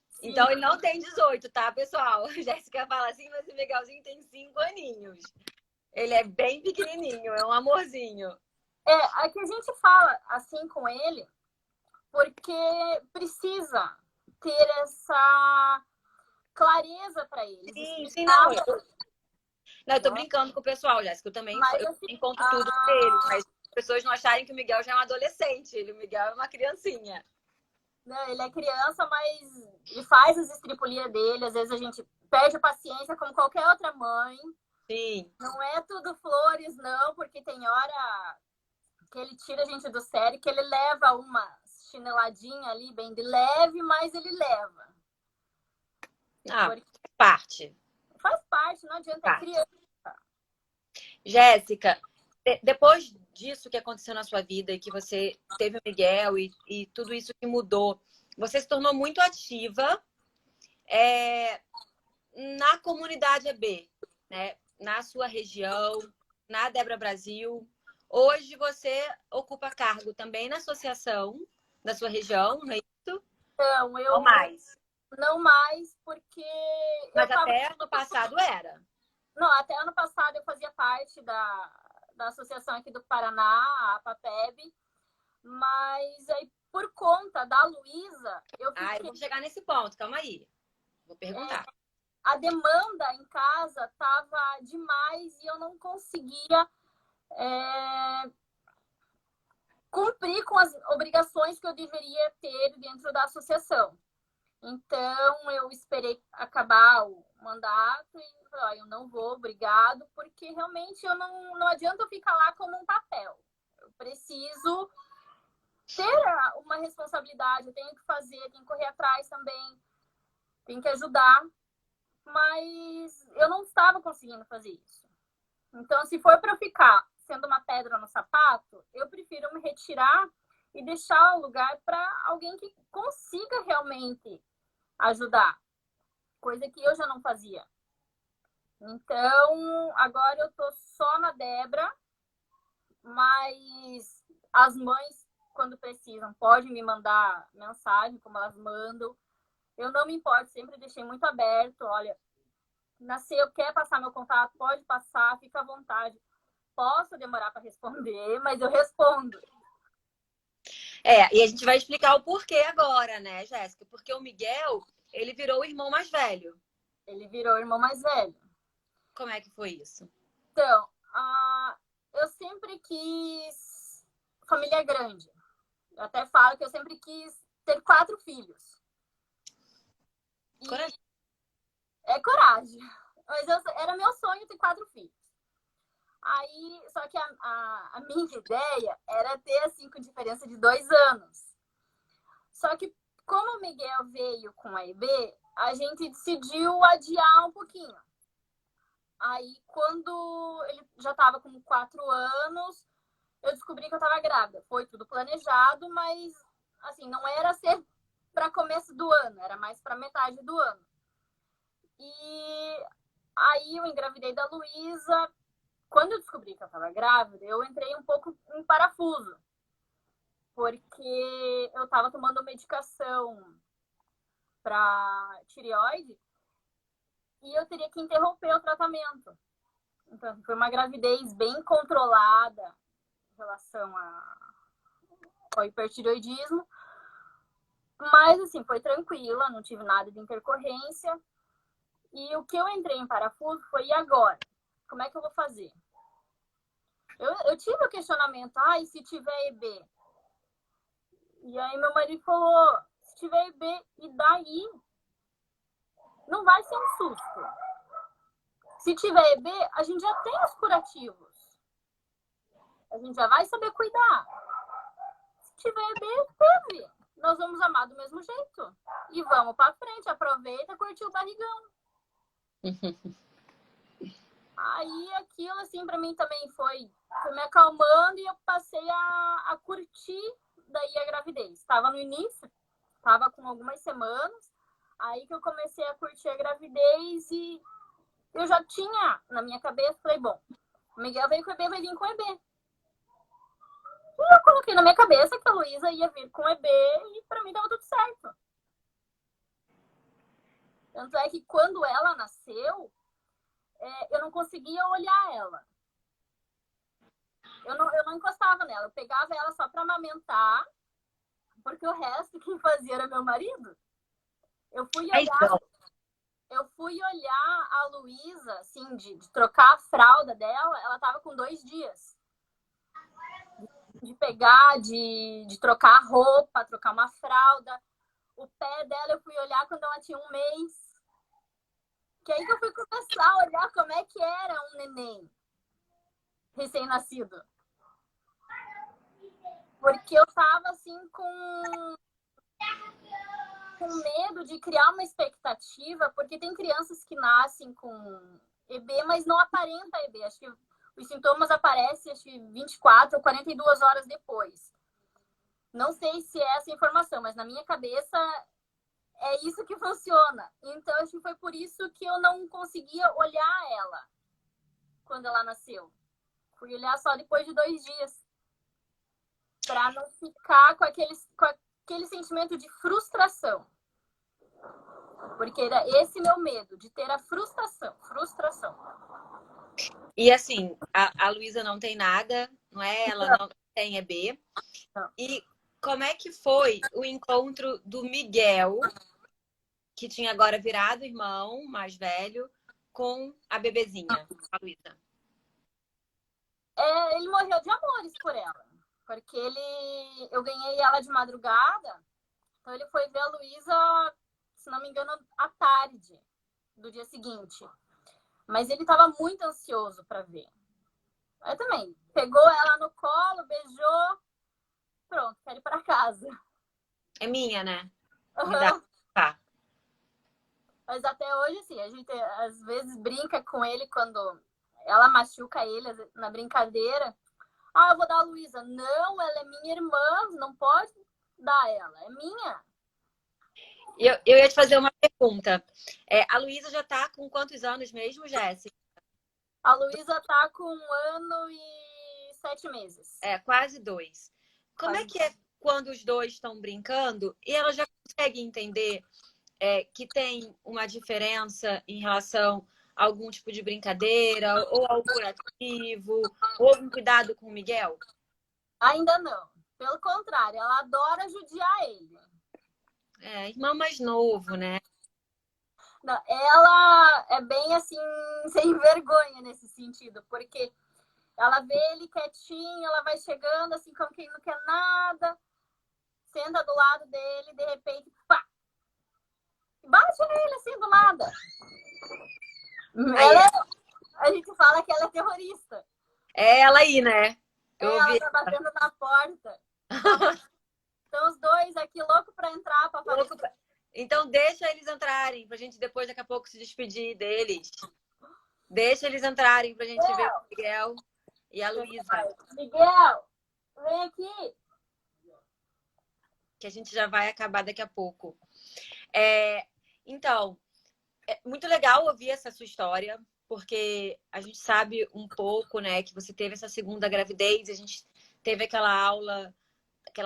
Sim. Então ele não tem 18, tá, pessoal? A Jéssica fala assim, mas o Miguelzinho tem 5 aninhos. Ele é bem pequenininho, é um amorzinho. Aqui a gente fala assim com ele porque precisa ter essa clareza para ele. Sim, não. Eu tô brincando com o pessoal, Jéssica. Eu também conto tudo pra ele, mas as pessoas não acharem que o Miguel já é um adolescente. O Miguel é uma criancinha. Não, ele é criança, mas ele faz as estripulias dele. Às vezes a gente perde a paciência como qualquer outra mãe. Sim. Não é tudo flores, não, porque tem hora que ele tira a gente do sério, que ele leva uma chineladinha ali, bem de leve, mas ele leva. Faz parte. Faz parte, não adianta, é criança. Jéssica, depois disso que aconteceu na sua vida e que você teve o Miguel e tudo isso que mudou, você se tornou muito ativa na comunidade EB, né? Na sua região, na Débora Brasil. Hoje você ocupa cargo também na associação da sua região, não é isso? Não, eu... Ou mais? Não mais, porque... Mas até ano passado era. Não, até ano passado eu fazia parte da associação aqui do Paraná, a APAPEB, mas aí por conta da Luísa, eu fiquei... eu vou chegar nesse ponto, calma aí. Vou perguntar. A demanda em casa estava demais e eu não conseguia cumprir com as obrigações que eu deveria ter dentro da associação. Então, eu esperei acabar o mandato e falei, eu não vou, obrigado, porque realmente eu não adianta eu ficar lá como um papel. Eu preciso ter uma responsabilidade, eu tenho que fazer, tenho que correr atrás também, tenho que ajudar, mas eu não estava conseguindo fazer isso. Então, se for para eu ficar sendo uma pedra no sapato, eu prefiro me retirar e deixar o lugar para alguém que consiga realmente ajudar, coisa que eu já não fazia. Então, agora eu tô só na Débora, mas as mães, quando precisam, podem me mandar mensagem, como elas mandam. Eu não me importo, sempre deixei muito aberto. Olha, nasceu, quer passar meu contato, pode passar, fica à vontade. Posso demorar para responder, mas eu respondo. E a gente vai explicar o porquê agora, né, Jéssica? Porque o Miguel, ele virou o irmão mais velho. Ele virou o irmão mais velho. Como é que foi isso? Então, eu sempre quis família grande. Eu até falo que eu sempre quis ter 4 filhos. Coragem. É coragem. Mas era meu sonho ter 4 filhos. Aí, só que a minha ideia era ter, assim, com diferença de 2 anos. Só que, como o Miguel veio com a EB, a gente decidiu adiar um pouquinho. Aí, quando ele já estava com 4 anos, eu descobri que eu estava grávida. Foi tudo planejado, mas, assim, não era ser para começo do ano, era mais para metade do ano. E aí eu engravidei da Luísa. Quando eu descobri que eu estava grávida, eu entrei um pouco em parafuso, porque eu estava tomando medicação para tireoide e eu teria que interromper o tratamento. Então, foi uma gravidez bem controlada em relação ao hipertireoidismo, mas, assim, foi tranquila, não tive nada de intercorrência. E o que eu entrei em parafuso foi, e agora? Como é que eu vou fazer? Eu tive o questionamento, e se tiver EB? E aí meu marido falou, se tiver EB, e daí? Não vai ser um susto. Se tiver EB, a gente já tem os curativos. A gente já vai saber cuidar. Se tiver EB, teve. Nós vamos amar do mesmo jeito. E vamos pra frente, aproveita, curtir o barrigão. Aí aquilo, assim, pra mim também foi me acalmando e eu passei a curtir daí a gravidez. Estava no início, estava com algumas semanas, aí que eu comecei a curtir a gravidez e eu já tinha na minha cabeça, falei, bom, o Miguel veio com EB, vai vir com EB. E eu coloquei na minha cabeça que a Luísa ia vir com EB e pra mim dava tudo certo. Tanto é que quando ela nasceu, eu não conseguia olhar ela. Eu não encostava nela. Eu pegava ela só para amamentar, porque o resto quem fazia era meu marido. Eu fui olhar a Luísa, assim, de trocar a fralda dela, ela tava com 2 dias. De pegar, de trocar a roupa, trocar uma fralda. O pé dela eu fui olhar quando ela tinha 1 mês. Que aí que eu fui começar a olhar como é que era um neném recém-nascido. Porque eu tava, assim, com medo de criar uma expectativa, porque tem crianças que nascem com EB, mas não aparenta EB. Acho que os sintomas aparecem, acho que 24 ou 42 horas depois. Não sei se é essa informação, mas na minha cabeça é isso que funciona. Então, acho que foi por isso que eu não conseguia olhar ela quando ela nasceu. Fui olhar só depois de 2 dias. Para não ficar com aquele sentimento de frustração. Porque era esse meu medo, de ter a frustração. E assim, a Luísa não tem nada, não é? Ela não tem EB. Não. E como é que foi o encontro do Miguel, que tinha agora virado irmão mais velho, com a bebezinha, a Luísa? Ele morreu de amores por ela. Porque eu ganhei ela de madrugada, então ele foi ver a Luísa se não me engano, à tarde do dia seguinte. Mas ele estava muito ansioso para ver. Aí também, pegou ela no colo, beijou, pronto, quero ir para casa. É minha, né? Me dá. Tá. Mas até hoje, assim, a gente às vezes brinca com ele quando ela machuca ele na brincadeira. Ah, eu vou dar a Luísa. Não, ela é minha irmã, não pode dar ela, é minha. Eu ia te fazer uma pergunta. A Luísa já tá com quantos anos mesmo, Jéssica? A Luísa tá com 1 ano e 7 meses. Quase 2. Como é que é quando os dois estão brincando e ela já consegue entender que tem uma diferença em relação a algum tipo de brincadeira, ou algo curativo, ou um cuidado com o Miguel? Ainda não. Pelo contrário, ela adora judiar ele. Irmão mais novo, né? Não, ela é bem assim, sem vergonha nesse sentido, porque ela vê ele quietinho, ela vai chegando assim como quem não quer nada, senta do lado dele, de repente, pá! Bate nele assim do nada. A gente fala que ela é terrorista. É ela aí, né? Ela tá batendo na porta. Estão os dois aqui loucos pra entrar, pra falar. Então deixa eles entrarem pra gente depois, daqui a pouco, se despedir deles. Deixa eles entrarem pra gente ver o Miguel e a Luísa. Miguel, vem aqui. Que a gente já vai acabar daqui a pouco. Então, é muito legal ouvir essa sua história, porque a gente sabe um pouco, né, que você teve essa segunda gravidez, a gente teve aquela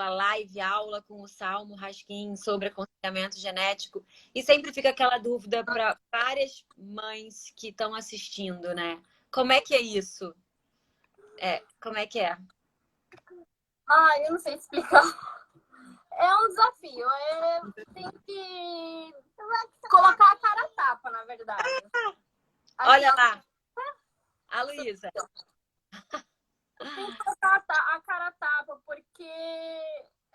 live aula com o Salmo Raskin sobre aconselhamento genético, e sempre fica aquela dúvida para várias mães que estão assistindo, né? Como é que é isso? Como é que é? Eu não sei explicar. É um desafio. Tem que colocar a cara a tapa, na verdade. Olha lá, a Luísa. Tem que colocar a cara a tapa, porque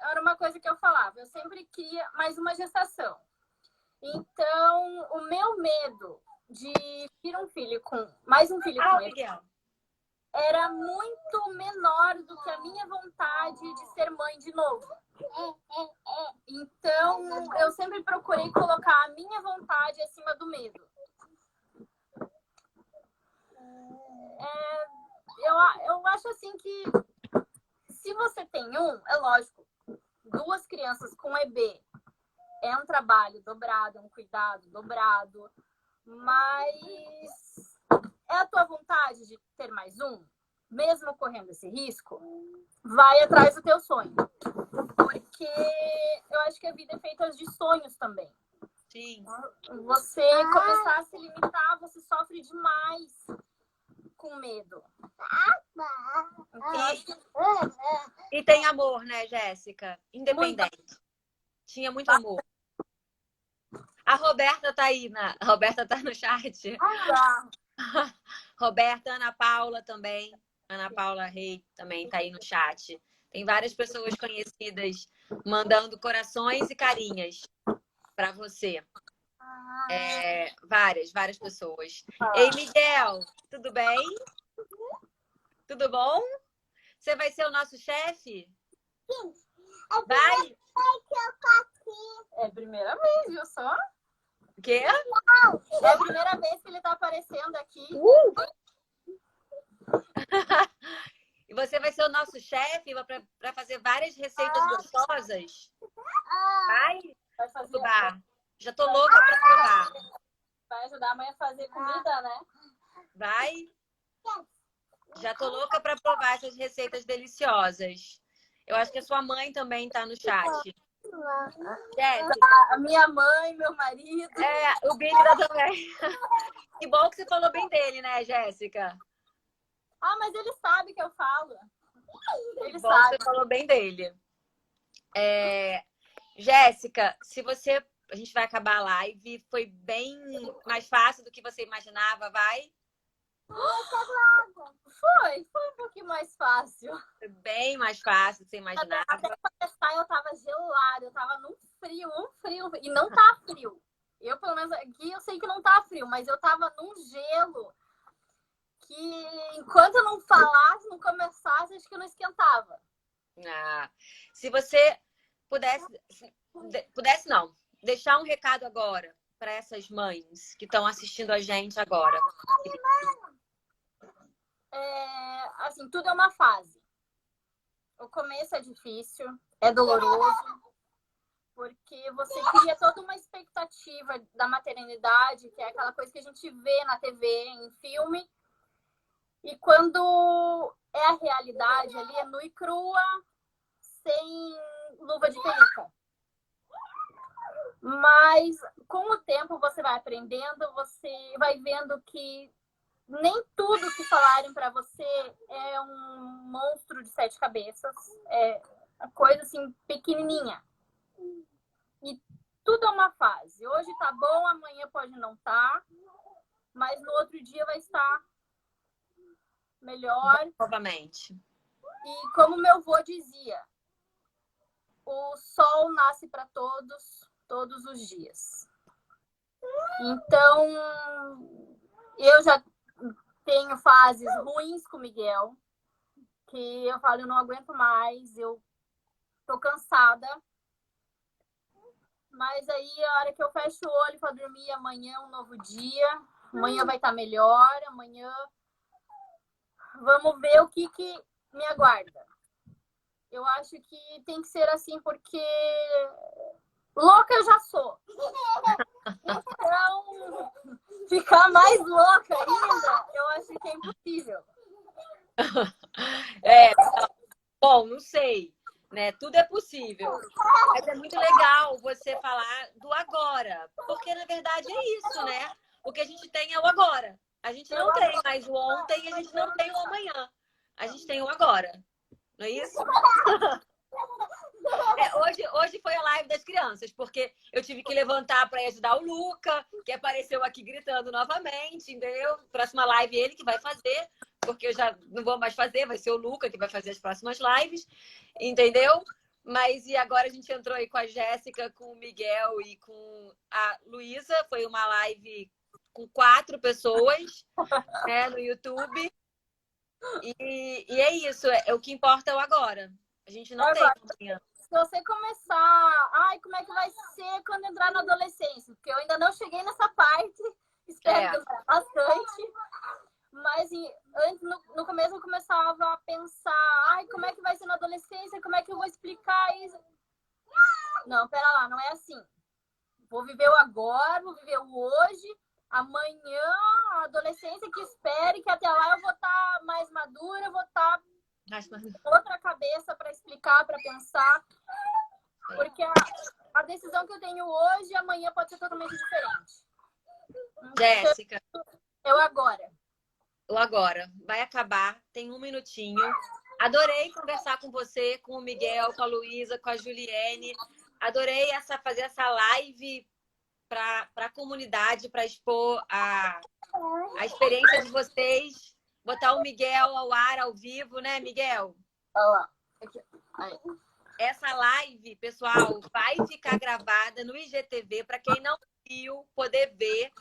era uma coisa que eu falava. Eu sempre queria mais uma gestação. Então, o meu medo de ter mais um filho com ele Miguel. era muito menor do que a minha vontade de ser mãe de novo. Então, eu sempre procurei colocar a minha vontade acima do medo. Eu acho assim que se você tem é lógico, 2 crianças com EB é um trabalho dobrado, é um cuidado dobrado, mas é a tua vontade de ter mais um? Mesmo correndo esse risco, vai atrás do teu sonho. Porque eu acho que a vida é feita de sonhos também. Sim. Você começar a se limitar, você sofre demais com medo. E tem amor, né, Jéssica? Independente. Tinha muito amor. A Roberta tá aí. A Roberta tá no chat. Roberta, Ana Paula também. Ana Paula Rei também tá aí no chat. Tem várias pessoas conhecidas mandando corações e carinhas para você. Várias pessoas. Ei, Miguel, tudo bem? Tudo bom? Você vai ser o nosso chefe? Sim. Vai? É a primeira vez, viu só? O quê? É a primeira vez que ele tá aparecendo aqui. E você vai ser o nosso chefe para fazer várias receitas gostosas? Vai fazer. Provar. Já tô louca para provar. Vai ajudar a mãe a fazer comida, né? Vai? Já tô louca para provar essas receitas deliciosas. Eu acho que a sua mãe também tá no chat. Jéssica. A minha mãe, meu marido. O Billy tá também. Que bom que você falou bem dele, né, Jéssica? Mas ele sabe que eu falo. Ele bom sabe. Que você falou bem dele. Jéssica, a gente vai acabar a live. Foi bem mais fácil do que você imaginava, vai? Foi um pouquinho mais fácil. Foi bem mais fácil do que você imaginava. Até começar eu tava gelada, eu tava num frio. E não tá frio. menos aqui eu sei que não tá frio, mas eu tava num gelo que enquanto eu não falasse, não começasse, acho que eu não esquentava. Ah, se você pudesse não, deixar um recado agora para essas mães que estão assistindo a gente agora. Assim, tudo é uma fase. O começo é difícil, é doloroso, porque você cria toda uma expectativa da maternidade, que é aquela coisa que a gente vê na TV, em filme, e quando é a realidade ali, é nua e crua, sem luva de pelica. Mas com o tempo você vai aprendendo, você vai vendo que nem tudo que falarem para você é um monstro de 7 cabeças. É uma coisa assim pequenininha. E tudo é uma fase. Hoje tá bom, amanhã pode não estar, mas no outro dia vai estar melhor. Novamente. E como meu avô dizia, o sol nasce para todos, todos os dias. Então, eu já tenho fases ruins com o Miguel, que eu falo, eu não aguento mais, eu tô cansada. Mas aí, a hora que eu fecho o olho para dormir, amanhã é um novo dia, amanhã vai estar melhor, amanhã vamos ver o que me aguarda. Eu acho que tem que ser assim, porque louca eu já sou. Então, ficar mais louca ainda, eu acho que é impossível. Bom, não sei, né? Tudo é possível. Mas é muito legal você falar do agora, porque na verdade é isso, né? O que a gente tem é o agora. A gente não tem mais o ontem e a gente não tem o amanhã. A gente tem o agora. Não é isso? Hoje foi a live das crianças, porque eu tive que levantar para ajudar o Luca, que apareceu aqui gritando novamente, entendeu? Próxima live ele que vai fazer, porque eu já não vou mais fazer, vai ser o Luca que vai fazer as próximas lives, entendeu? Mas e agora a gente entrou aí com a Jéssica, com o Miguel e com a Luísa, foi uma live com 4 pessoas, né, no YouTube. E é isso, o que importa é o agora. A gente não tem amanhã. Se você começar, como é que vai ser quando entrar na adolescência? Porque eu ainda não cheguei nessa parte, espero demorar bastante. Mas antes, no começo, eu começava a pensar, como é que vai ser na adolescência? Como é que eu vou explicar isso? Não, pera lá, não é assim. Vou viver o agora, vou viver o hoje. Amanhã, a adolescência que espere, que até lá eu vou estar mais madura, vou estar outra cabeça para explicar, para pensar. Porque a decisão que eu tenho hoje, amanhã pode ser totalmente diferente. Jéssica. Eu agora. O agora. Vai acabar. Tem 1 minutinho. Adorei conversar com você, com o Miguel, com a Luísa, com a Juliene. Adorei fazer essa live para a comunidade, para expor a experiência de vocês. Botar o Miguel ao ar, ao vivo, né, Miguel? Olha lá. Aqui. Aí. Essa live, pessoal, vai ficar gravada no IGTV para quem não viu poder ver.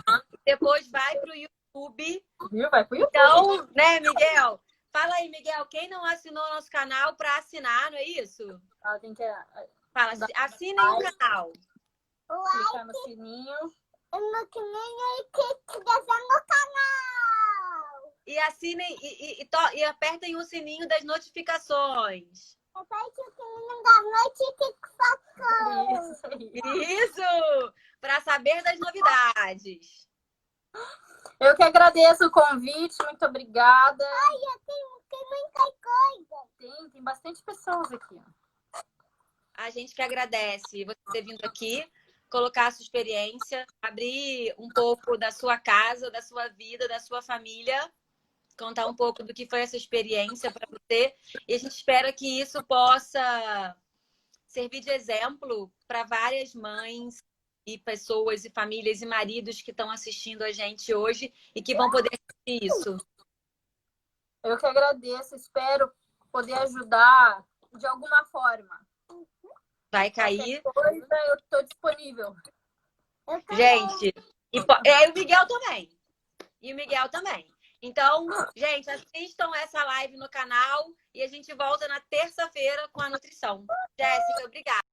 Depois vai para o YouTube. Vai pro YouTube. Então, né, Miguel? Fala aí, Miguel, quem não assinou o nosso canal para assinar, não é isso? Tem que... Fala, assinem o canal. Clicar no sininho. E assinem e apertem o sininho das notificações. Aperte o sininho da notificação. Isso! Para saber das novidades. Eu que agradeço o convite, muito obrigada. Tem muita coisa. Tem bastante pessoas aqui. A gente que agradece você ter vindo aqui, colocar a sua experiência, abrir um pouco da sua casa, da sua vida, da sua família, contar um pouco do que foi essa experiência para você. E a gente espera que isso possa servir de exemplo para várias mães e pessoas e famílias e maridos que estão assistindo a gente hoje e que vão poder assistir isso. Eu que agradeço, espero poder ajudar de alguma forma. Vai cair. Qualquer coisa, eu estou disponível. Gente, E o Miguel também. E o Miguel também. Então, gente, assistam essa live no canal e a gente volta na terça-feira com a nutrição. Jéssica, obrigada.